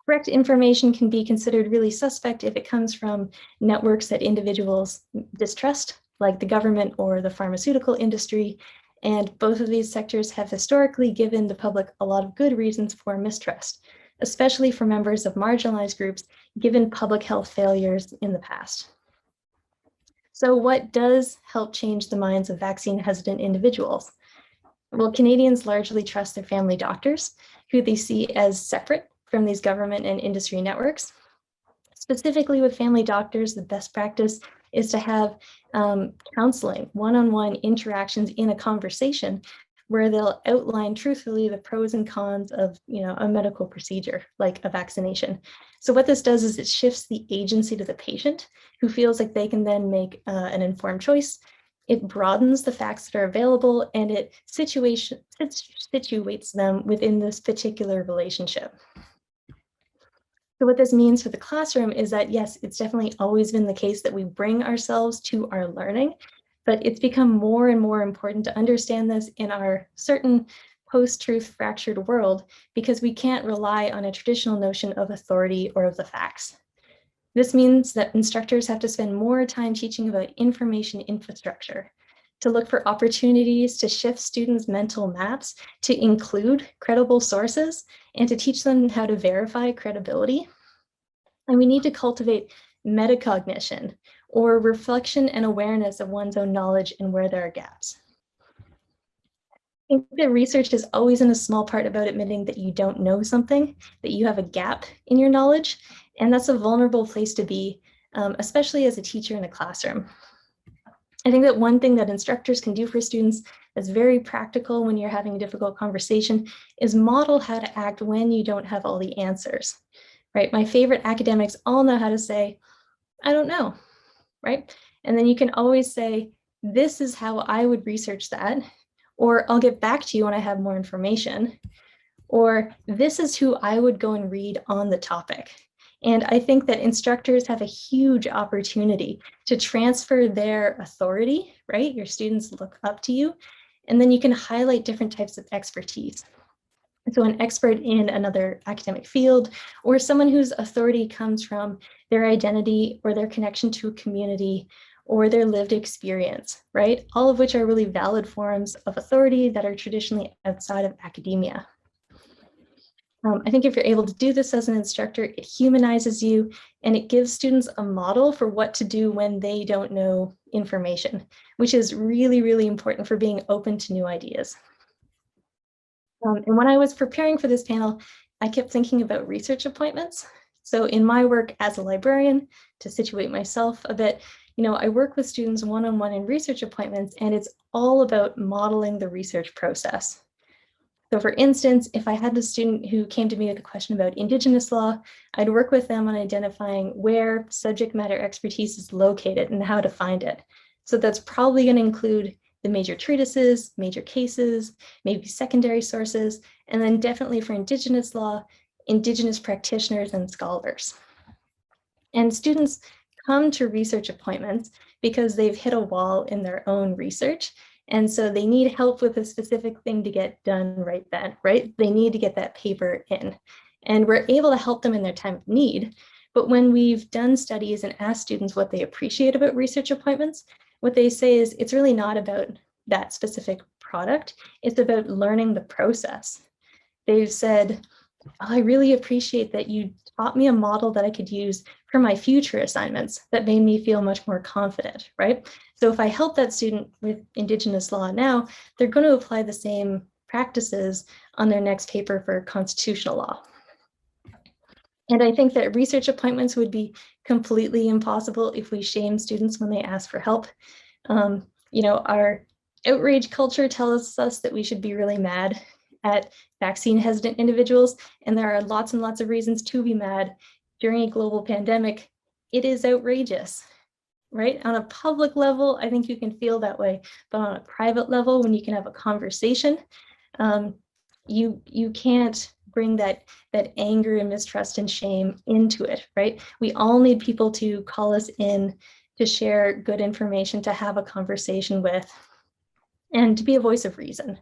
Correct information can be considered really suspect if it comes from networks that individuals distrust, like the government or the pharmaceutical industry. And both of these sectors have historically given the public a lot of good reasons for mistrust, especially for members of marginalized groups, given public health failures in the past. So what does help change the minds of vaccine hesitant individuals? Well, Canadians largely trust their family doctors, who they see as separate from these government and industry networks. Specifically with family doctors, the best practice is to have counseling, one-on-one interactions in a conversation where they'll outline truthfully the pros and cons of a medical procedure like a vaccination. So what this does is it shifts the agency to the patient, who feels like they can then make an informed choice. It broadens the facts that are available, and it situates them within this particular relationship. So what this means for the classroom is that, yes, it's definitely always been the case that we bring ourselves to our learning, but it's become more and more important to understand this in our certain post-truth fractured world, because we can't rely on a traditional notion of authority or of the facts. This means that instructors have to spend more time teaching about information infrastructure, to look for opportunities to shift students' mental maps, to include credible sources, and to teach them how to verify credibility. And we need to cultivate metacognition, or reflection and awareness of one's own knowledge and where there are gaps. I think that research is always in a small part about admitting that you don't know something, that you have a gap in your knowledge, and that's a vulnerable place to be, especially as a teacher in a classroom. I think that one thing that instructors can do for students that's very practical when you're having a difficult conversation is model how to act when you don't have all the answers, right? My favorite academics all know how to say, I don't know, right? And then you can always say, this is how I would research that, or I'll get back to you when I have more information, or this is who I would go and read on the topic. And I think that instructors have a huge opportunity to transfer their authority, right? Your students look up to you, and then you can highlight different types of expertise. So an expert in another academic field, or someone whose authority comes from their identity or their connection to a community or their lived experience, right? All of which are really valid forms of authority that are traditionally outside of academia. I think if you're able to do this as an instructor, it humanizes you and it gives students a model for what to do when they don't know information, which is really, really important for being open to new ideas. And when I was preparing for this panel, I kept thinking about research appointments. So in my work as a librarian, to situate myself a bit, I work with students one-on-one in research appointments, and it's all about modeling the research process. So for instance, if I had a student who came to me with a question about Indigenous law, I'd work with them on identifying where subject matter expertise is located and how to find it. So that's probably going to include the major treatises, major cases, maybe secondary sources, and then definitely for Indigenous law, Indigenous practitioners and scholars. And students come to research appointments because they've hit a wall in their own research. And so they need help with a specific thing to get done right then, right? They need to get that paper in. And we're able to help them in their time of need. But when we've done studies and asked students what they appreciate about research appointments, what they say is it's really not about that specific product. It's about learning the process. They've said, oh, I really appreciate that you taught me a model that I could use for my future assignments that made me feel much more confident, right? So if I help that student with Indigenous law now, they're going to apply the same practices on their next paper for constitutional law. And I think that research appointments would be completely impossible if we shame students when they ask for help. Our outrage culture tells us that we should be really mad at vaccine hesitant individuals, and there are lots and lots of reasons to be mad. During a global pandemic, it is outrageous, right? On a public level, I think you can feel that way, but on a private level, when you can have a conversation, you can't bring that anger and mistrust and shame into it, right? We all need people to call us in, to share good information, to have a conversation with, and to be a voice of reason.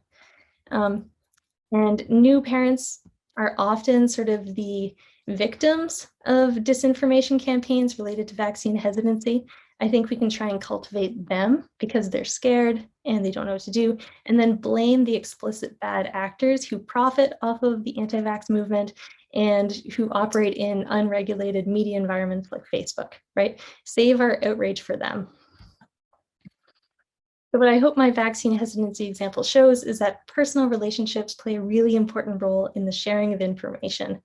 And new parents are often sort of the victims of disinformation campaigns related to vaccine hesitancy. I think we can try and cultivate them because they're scared and they don't know what to do, and then blame the explicit bad actors who profit off of the anti-vax movement and who operate in unregulated media environments like Facebook, right? Save our outrage for them. So what I hope my vaccine hesitancy example shows is that personal relationships play a really important role in the sharing of information.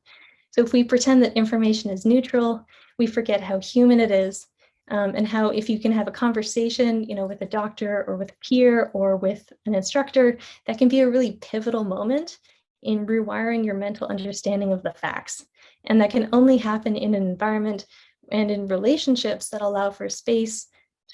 So if we pretend that information is neutral, we forget how human it is, and how if you can have a conversation, with a doctor or with a peer or with an instructor, that can be a really pivotal moment in rewiring your mental understanding of the facts. And that can only happen in an environment and in relationships that allow for space,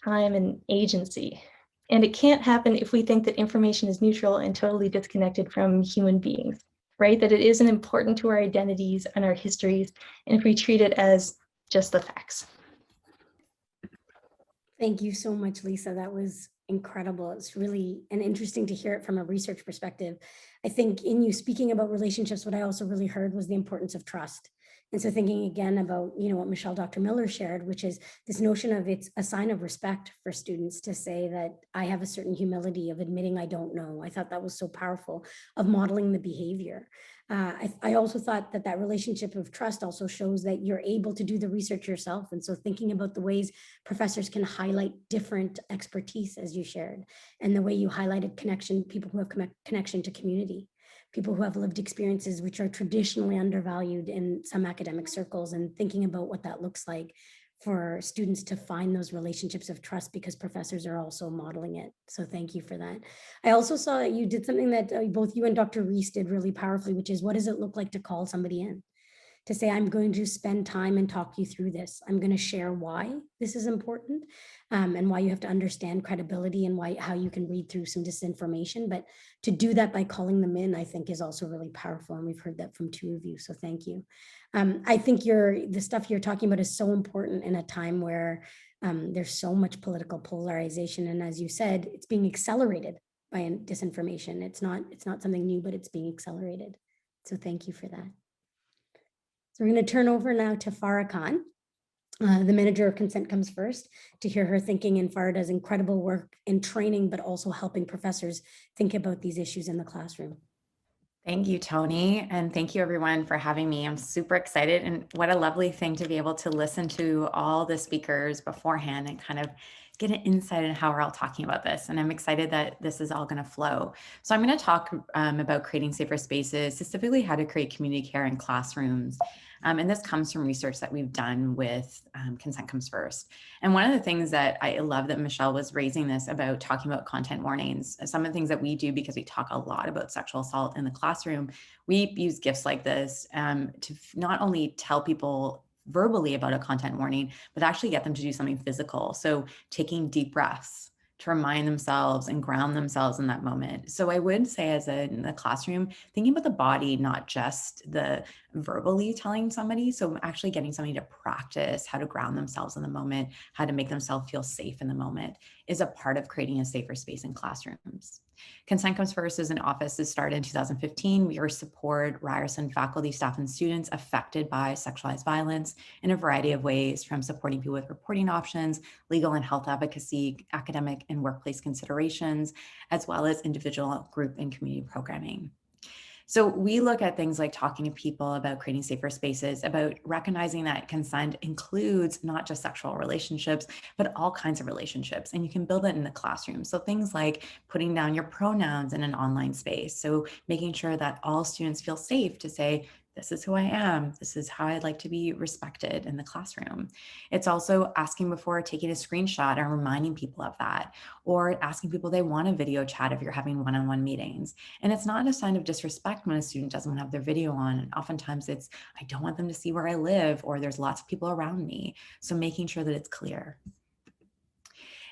time, and agency. And it can't happen if we think that information is neutral and totally disconnected from human beings, right? That it isn't important to our identities and our histories, and if we treat it as just the facts. Thank you so much, Lisa. That was incredible. It's really interesting to hear it from a research perspective. I think in you speaking about relationships, what I also really heard was the importance of trust. And so thinking again about, what Dr. Miller shared, which is this notion of it's a sign of respect for students to say that I have a certain humility of admitting I don't know. I thought that was so powerful, of modeling the behavior. I also thought that relationship of trust also shows that you're able to do the research yourself. And so thinking about the ways professors can highlight different expertise, as you shared, and the way you highlighted people who have connection to community, people who have lived experiences which are traditionally undervalued in some academic circles, and thinking about what that looks like for students to find those relationships of trust because professors are also modeling it. So thank you for that. I also saw that you did something that both you and Dr. Reece did really powerfully, which is what does it look like to call somebody in? To say, I'm going to spend time and talk you through this. I'm going to share why this is important, and why you have to understand credibility and how you can read through some disinformation. But to do that by calling them in, I think is also really powerful. And we've heard that from two of you. So thank you. I think the stuff you're talking about is so important in a time where there's so much political polarization. And as you said, it's being accelerated by disinformation. It's not something new, but it's being accelerated. So thank you for that. So we're going to turn over now to Farrah Khan. The manager of Consent Comes First, to hear her thinking. And Farrah does incredible work in training, but also helping professors think about these issues in the classroom. Thank you, Toni, and thank you everyone for having me. I'm super excited, and what a lovely thing to be able to listen to all the speakers beforehand and kind of get an insight into how we're all talking about this. And I'm excited that this is all going to flow. So I'm going to talk about creating safer spaces, specifically how to create community care in classrooms. And this comes from research that we've done with Consent Comes First. And one of the things that I love that Michelle was raising this about, talking about content warnings, some of the things that we do, because we talk a lot about sexual assault in the classroom, we use gifts like this to not only tell people verbally about a content warning, but actually get them to do something physical. So taking deep breaths to remind themselves and ground themselves in that moment. So I would say, in the classroom, thinking about the body, not just the verbally telling somebody. So actually getting somebody to practice how to ground themselves in the moment, how to make themselves feel safe in the moment, is a part of creating a safer space in classrooms. Consent Comes First is an office that started in 2015. We support Ryerson faculty, staff, and students affected by sexualized violence in a variety of ways, from supporting people with reporting options, legal and health advocacy, academic and workplace considerations, as well as individual, group, and community programming. So we look at things like talking to people about creating safer spaces, about recognizing that consent includes not just sexual relationships, but all kinds of relationships. And you can build it in the classroom. So things like putting down your pronouns in an online space. So making sure that all students feel safe to say, this is who I am. This is how I'd like to be respected in the classroom. It's also asking before taking a screenshot and reminding people of that, or asking people they want a video chat if you're having one-on-one meetings. And it's not a sign of disrespect when a student doesn't want to have their video on. And oftentimes it's, I don't want them to see where I live, or there's lots of people around me. So making sure that it's clear.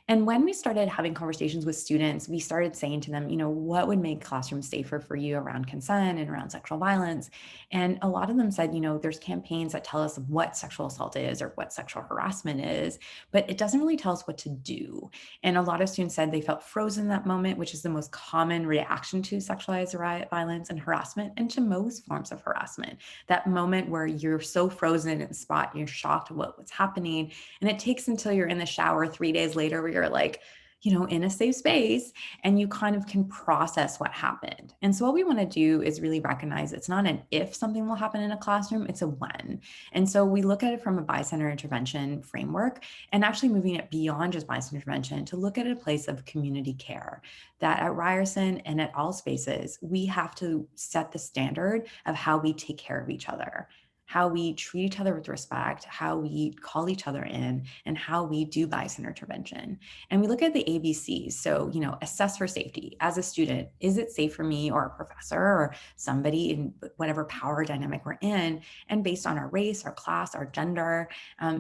And when we started having conversations with students, we started saying to them, what would make classrooms safer for you around consent and around sexual violence? And a lot of them said, there's campaigns that tell us what sexual assault is or what sexual harassment is, but it doesn't really tell us what to do. And a lot of students said they felt frozen in that moment, which is the most common reaction to sexualized violence and harassment, and to most forms of harassment. That moment where you're so frozen in the spot, you're shocked at what's happening. And it takes until you're in the shower 3 days later where you're like, in a safe space, and you kind of can process what happened. And so what we want to do is really recognize it's not an if something will happen in a classroom, it's a when. And so we look at it from a bystander intervention framework, and actually moving it beyond just bystander intervention to look at a place of community care, that at Ryerson and at all spaces, we have to set the standard of how we take care of each other, how we treat each other with respect, how we call each other in, and how we do bystander intervention. And we look at the ABCs. So, assess for safety. As a student, is it safe for me or a professor or somebody in whatever power dynamic we're in? And based on our race, our class, our gender,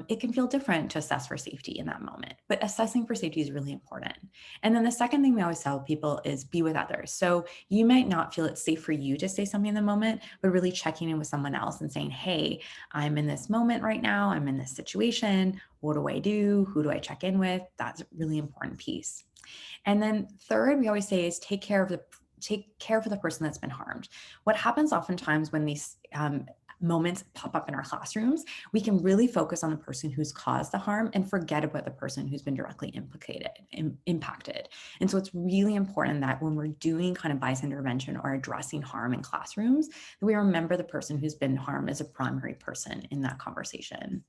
it can feel different to assess for safety in that moment. But assessing for safety is really important. And then the second thing we always tell people is be with others. So you might not feel it's safe for you to say something in the moment, but really checking in with someone else and saying, hey, I'm in this moment right now. I'm in this situation. What do I do? Who do I check in with? That's a really important piece. And then third, we always say is take care for the person that's been harmed. What happens oftentimes when these moments pop up in our classrooms, we can really focus on the person who's caused the harm and forget about the person who's been directly impacted. And so it's really important that when we're doing kind of bystander intervention or addressing harm in classrooms, that we remember the person who's been harmed as a primary person in that conversation.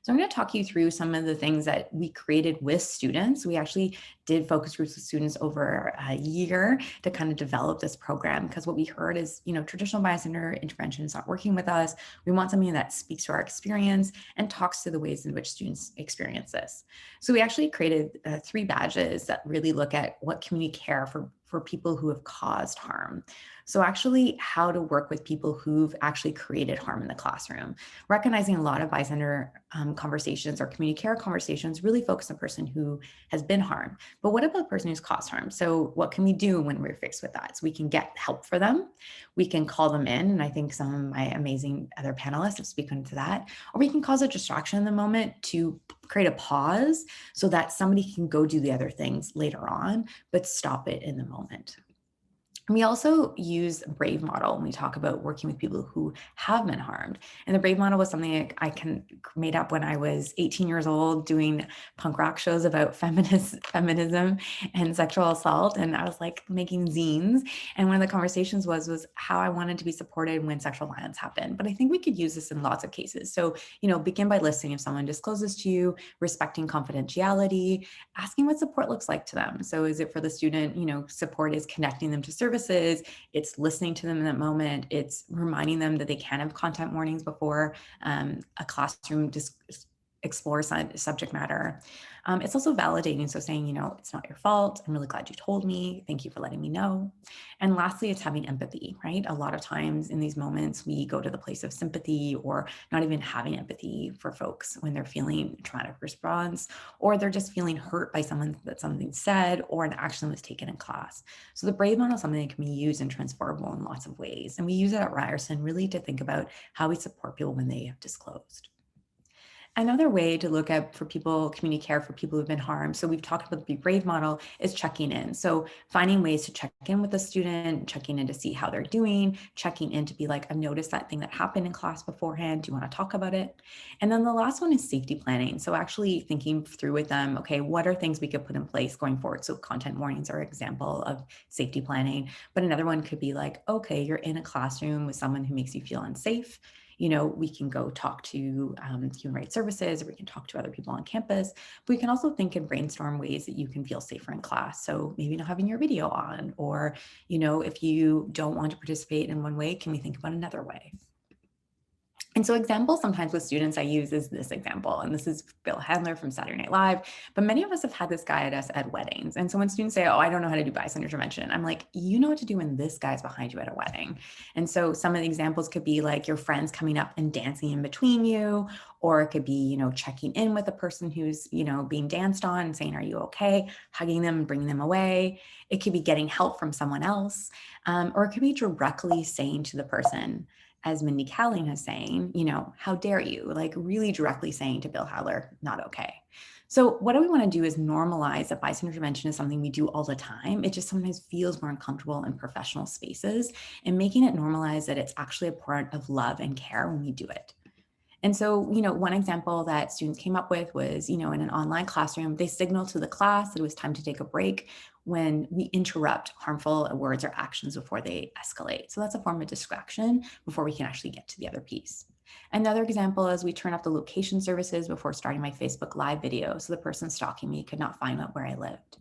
So I'm going to talk you through some of the things that we created with students. We actually did focus groups with students over a year to kind of develop this program, because what we heard is, traditional bystander intervention is not working with us. We want something that speaks to our experience and talks to the ways in which students experience this. So we actually created 3 badges that really look at what community care for people who have caused harm. So actually how to work with people who've actually created harm in the classroom. Recognizing a lot of bystander conversations or community care conversations really focus on the person who has been harmed. But what about the person who's caused harm? So what can we do when we're faced with that? So we can get help for them. We can call them in. And I think some of my amazing other panelists have spoken to that. Or we can cause a distraction in the moment to create a pause so that somebody can go do the other things later on, but stop it in the moment. We also use the BRAVE model when we talk about working with people who have been harmed. And the BRAVE model was something I made up when I was 18 years old doing punk rock shows about feminism and sexual assault. And I was like making zines. And one of the conversations was how I wanted to be supported when sexual violence happened. But I think we could use this in lots of cases. So, begin by listening if someone discloses to you, respecting confidentiality, asking what support looks like to them. So is it for the student, support is connecting them to services, it's listening to them in that moment, it's reminding them that they can have content warnings before a classroom explores subject matter. It's also validating. So saying, it's not your fault. I'm really glad you told me. Thank you for letting me know. And lastly, it's having empathy, right? A lot of times in these moments, we go to the place of sympathy or not even having empathy for folks when they're feeling traumatic response, or they're just feeling hurt by something said or an action that was taken in class. So the BRAVE model is something that can be used and transferable in lots of ways. And we use it at Ryerson really to think about how we support people when they have disclosed. Another way to look at for people, community care for people who've been harmed. So we've talked about the BRAVE model is checking in. So finding ways to check in with the student, checking in to see how they're doing, checking in to be like, I've noticed that thing that happened in class beforehand. Do you want to talk about it? And then the last one is safety planning. So actually thinking through with them, okay, what are things we could put in place going forward? So content warnings are an example of safety planning, but another one could be like, okay, you're in a classroom with someone who makes you feel unsafe. We can go talk to human rights services, or we can talk to other people on campus. But we can also think and brainstorm ways that you can feel safer in class. So maybe not having your video on, or, if you don't want to participate in one way, can we think about another way? And so examples sometimes with students I use is this example, and this is Bill Handler from Saturday Night Live, but many of us have had this guy at us at weddings. And so when students say, oh, I don't know how to do bystander intervention, I'm like, you know what to do when this guy's behind you at a wedding. And so some of the examples could be like your friends coming up and dancing in between you, or it could be, checking in with a person who's, being danced on and saying, are you okay? Hugging them and bringing them away. It could be getting help from someone else, or it could be directly saying to the person, as Mindy Kaling is saying, how dare you? Like really directly saying to Bill Handler, not okay. So what we want to do is normalize that bystander intervention is something we do all the time. It just sometimes feels more uncomfortable in professional spaces, and making it normalize that it's actually a part of love and care when we do it. And so, one example that students came up with was, in an online classroom, they signaled to the class that it was time to take a break when we interrupt harmful words or actions before they escalate. So that's a form of distraction before we can actually get to the other piece. Another example is we turn off the location services before starting my Facebook Live video, so the person stalking me could not find out where I lived.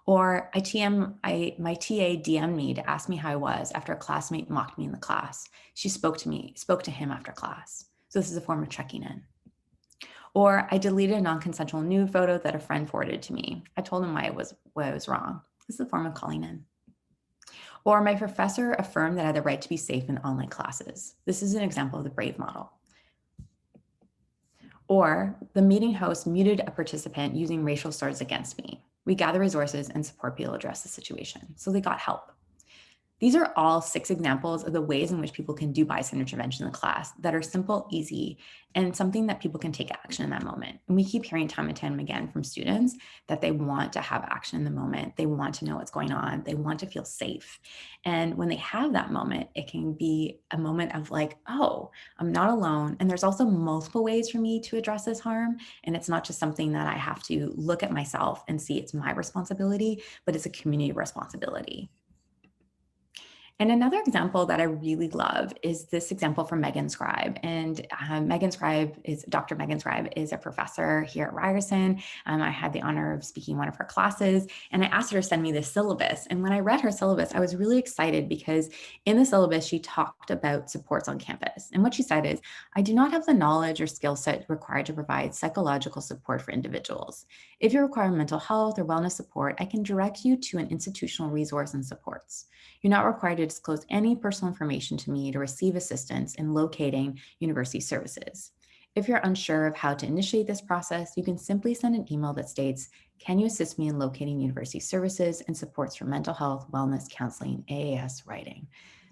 Or my TA DM'd me to ask me how I was after a classmate mocked me in the class. She spoke to him after class. So this is a form of checking in. Or I deleted a non-consensual nude photo that a friend forwarded to me. I told him why I was wrong. This is a form of calling in. Or my professor affirmed that I had the right to be safe in online classes. This is an example of the BRAVE model. Or the meeting host muted a participant using racial slurs against me. We gather resources and support people address the situation. So they got help. These are all 6 examples of the ways in which people can do bystander intervention in the class that are simple, easy, and something that people can take action in that moment. And we keep hearing time and time again from students that they want to have action in the moment. They want to know what's going on. They want to feel safe. And when they have that moment, it can be a moment of like, oh, I'm not alone. And there's also multiple ways for me to address this harm. And it's not just something that I have to look at myself and see it's my responsibility, but it's a community responsibility. And another example that I really love is this example from Megan Scribe. And Dr. Megan Scribe is a professor here at Ryerson. I had the honor of speaking one of her classes, and I asked her to send me this syllabus. And when I read her syllabus, I was really excited because in the syllabus, she talked about supports on campus. And what she said is, I do not have the knowledge or skill set required to provide psychological support for individuals. If you require mental health or wellness support, I can direct you to an institutional resource and supports. You're not required to disclose any personal information to me to receive assistance in locating university services. If you're unsure of how to initiate this process, you can simply send an email that states, can you assist me in locating university services and supports for mental health, wellness, counseling, AAS, writing?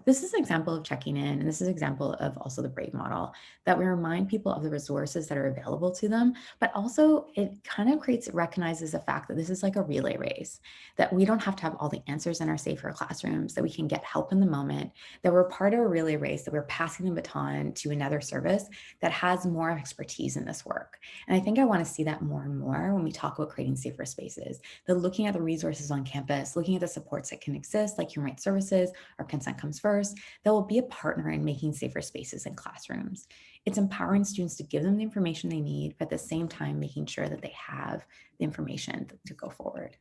this is an example of checking in, and this is an example of also the BRAVE model, that we remind people of the resources that are available to them, but also it kind of recognizes the fact that this is like a relay race, that we don't have to have all the answers in our safer classrooms, that we can get help in the moment, that we're part of a relay race, that we're passing the baton to another service that has more expertise in this work. And I think I want to see that more and more when we talk about creating safer spaces, that looking at the resources on campus, looking at the supports that can exist, like human rights services or consent comes first, that will be a partner in making safer spaces in classrooms. It's empowering students to give them the information they need, but at the same time, making sure that they have the information to go forward.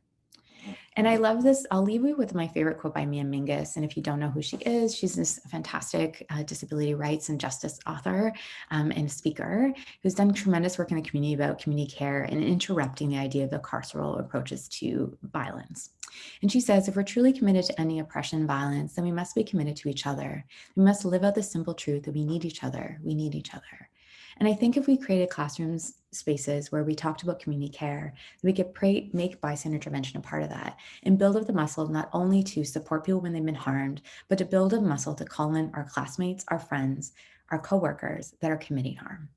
And I love this. I'll leave you with my favorite quote by Mia Mingus. And if you don't know who she is, she's this fantastic disability rights and justice author and speaker who's done tremendous work in the community about community care and interrupting the idea of the carceral approaches to violence. And she says, if we're truly committed to ending oppression and violence, then we must be committed to each other. We must live out the simple truth that we need each other. We need each other. And I think if we created classrooms spaces where we talked about community care, we could make bystander intervention a part of that and build up the muscle not only to support people when they've been harmed, but to build a muscle to call in our classmates, our friends, our coworkers that are committing harm.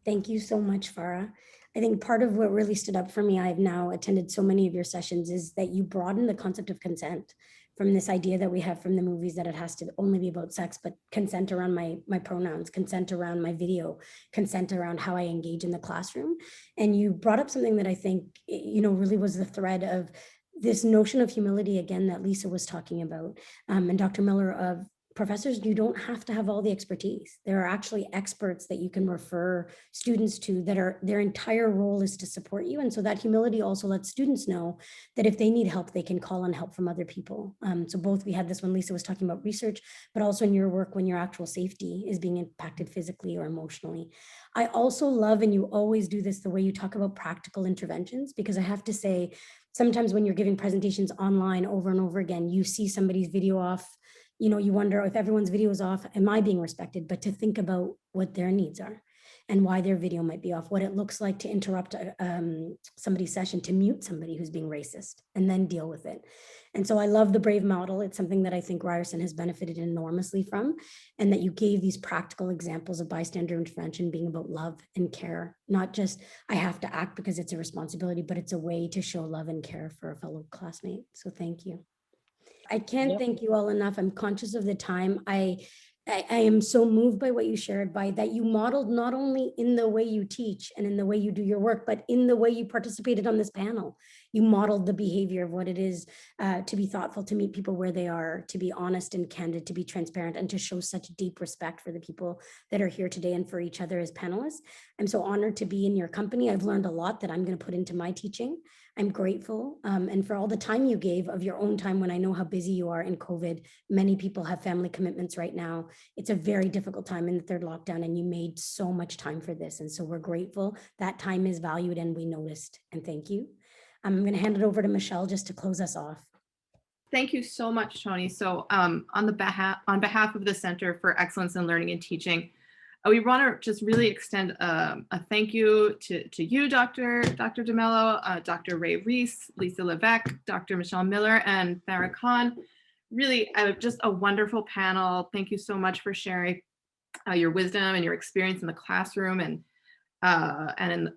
Thank you so much, Farrah. I think part of what really stood up for me, I've now attended so many of your sessions, is that you broaden the concept of consent from this idea that we have from the movies that it has to only be about sex, but consent around my pronouns, consent around my video, consent around how I engage in the classroom. And you brought up something that I think, really was the thread of this notion of humility, again, that Lisa was talking about, and Dr. Miller, of professors, you don't have to have all the expertise. There are actually experts that you can refer students to that are, their entire role is to support you. And so that humility also lets students know that if they need help, they can call on help from other people. So both, we had this when Lisa was talking about research, but also in your work when your actual safety is being impacted physically or emotionally. I also love, and you always do this, the way you talk about practical interventions, because I have to say, sometimes when you're giving presentations online over and over again, you see somebody's video off, you wonder if everyone's video is off, am I being respected? But to think about what their needs are and why their video might be off, what it looks like to interrupt somebody's session, to mute somebody who's being racist, and then deal with it. And so I love the BRAVE model. It's something that I think Ryerson has benefited enormously from, and that you gave these practical examples of bystander intervention being about love and care, not just I have to act because it's a responsibility, but it's a way to show love and care for a fellow classmate. So thank you. I can't thank you all enough. I'm conscious of the time. I am so moved by what you shared, by that you modeled not only in the way you teach and in the way you do your work, but in the way you participated on this panel. You modeled the behavior of what it is to be thoughtful, to meet people where they are, to be honest and candid, to be transparent, and to show such deep respect for the people that are here today and for each other as panelists. I'm so honored to be in your company. I've learned a lot that I'm going to put into my teaching. I'm grateful, and for all the time you gave of your own time, when I know how busy you are in COVID. Many people have family commitments right now. It's a very difficult time in the third lockdown, and you made so much time for this. And so we're grateful. That time is valued and we noticed, and thank you. I'm going to hand it over to Michelle just to close us off. Thank you so much, Toni. So on behalf of the Center for Excellence in Learning and Teaching, we want to just really extend a thank you to you, Dr. Mello, Dr. Reece, Lisa Levesque, Dr. Michelle Miller, and Farrah Khan. Really just a wonderful panel. Thank you so much for sharing your wisdom and your experience in the classroom and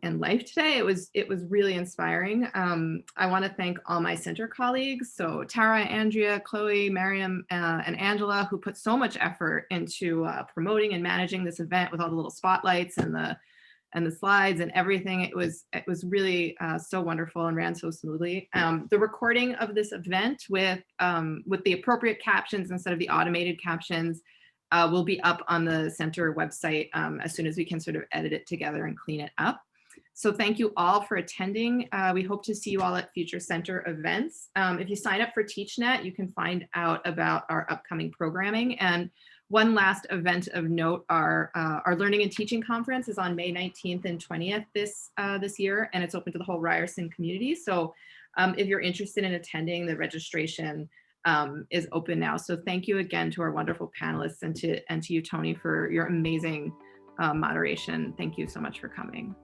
in life today. It was really inspiring. I want to thank all my center colleagues, so Tara, Andrea, Chloe, Miriam, and Angela, who put so much effort into promoting and managing this event with all the little spotlights and the slides and everything. It was really so wonderful and ran so smoothly. The recording of this event with the appropriate captions instead of the automated captions will be up on the center website as soon as we can sort of edit it together and clean it up. So thank you all for attending. We hope to see you all at future center events. If you sign up for TeachNet, you can find out about our upcoming programming. And one last event of note, our Learning and Teaching Conference is on May 19th and 20th this year, and it's open to the whole Ryerson community. So if you're interested in attending, the registration is open now. So thank you again to our wonderful panelists, and to you, Toni, for your amazing moderation. Thank you so much for coming.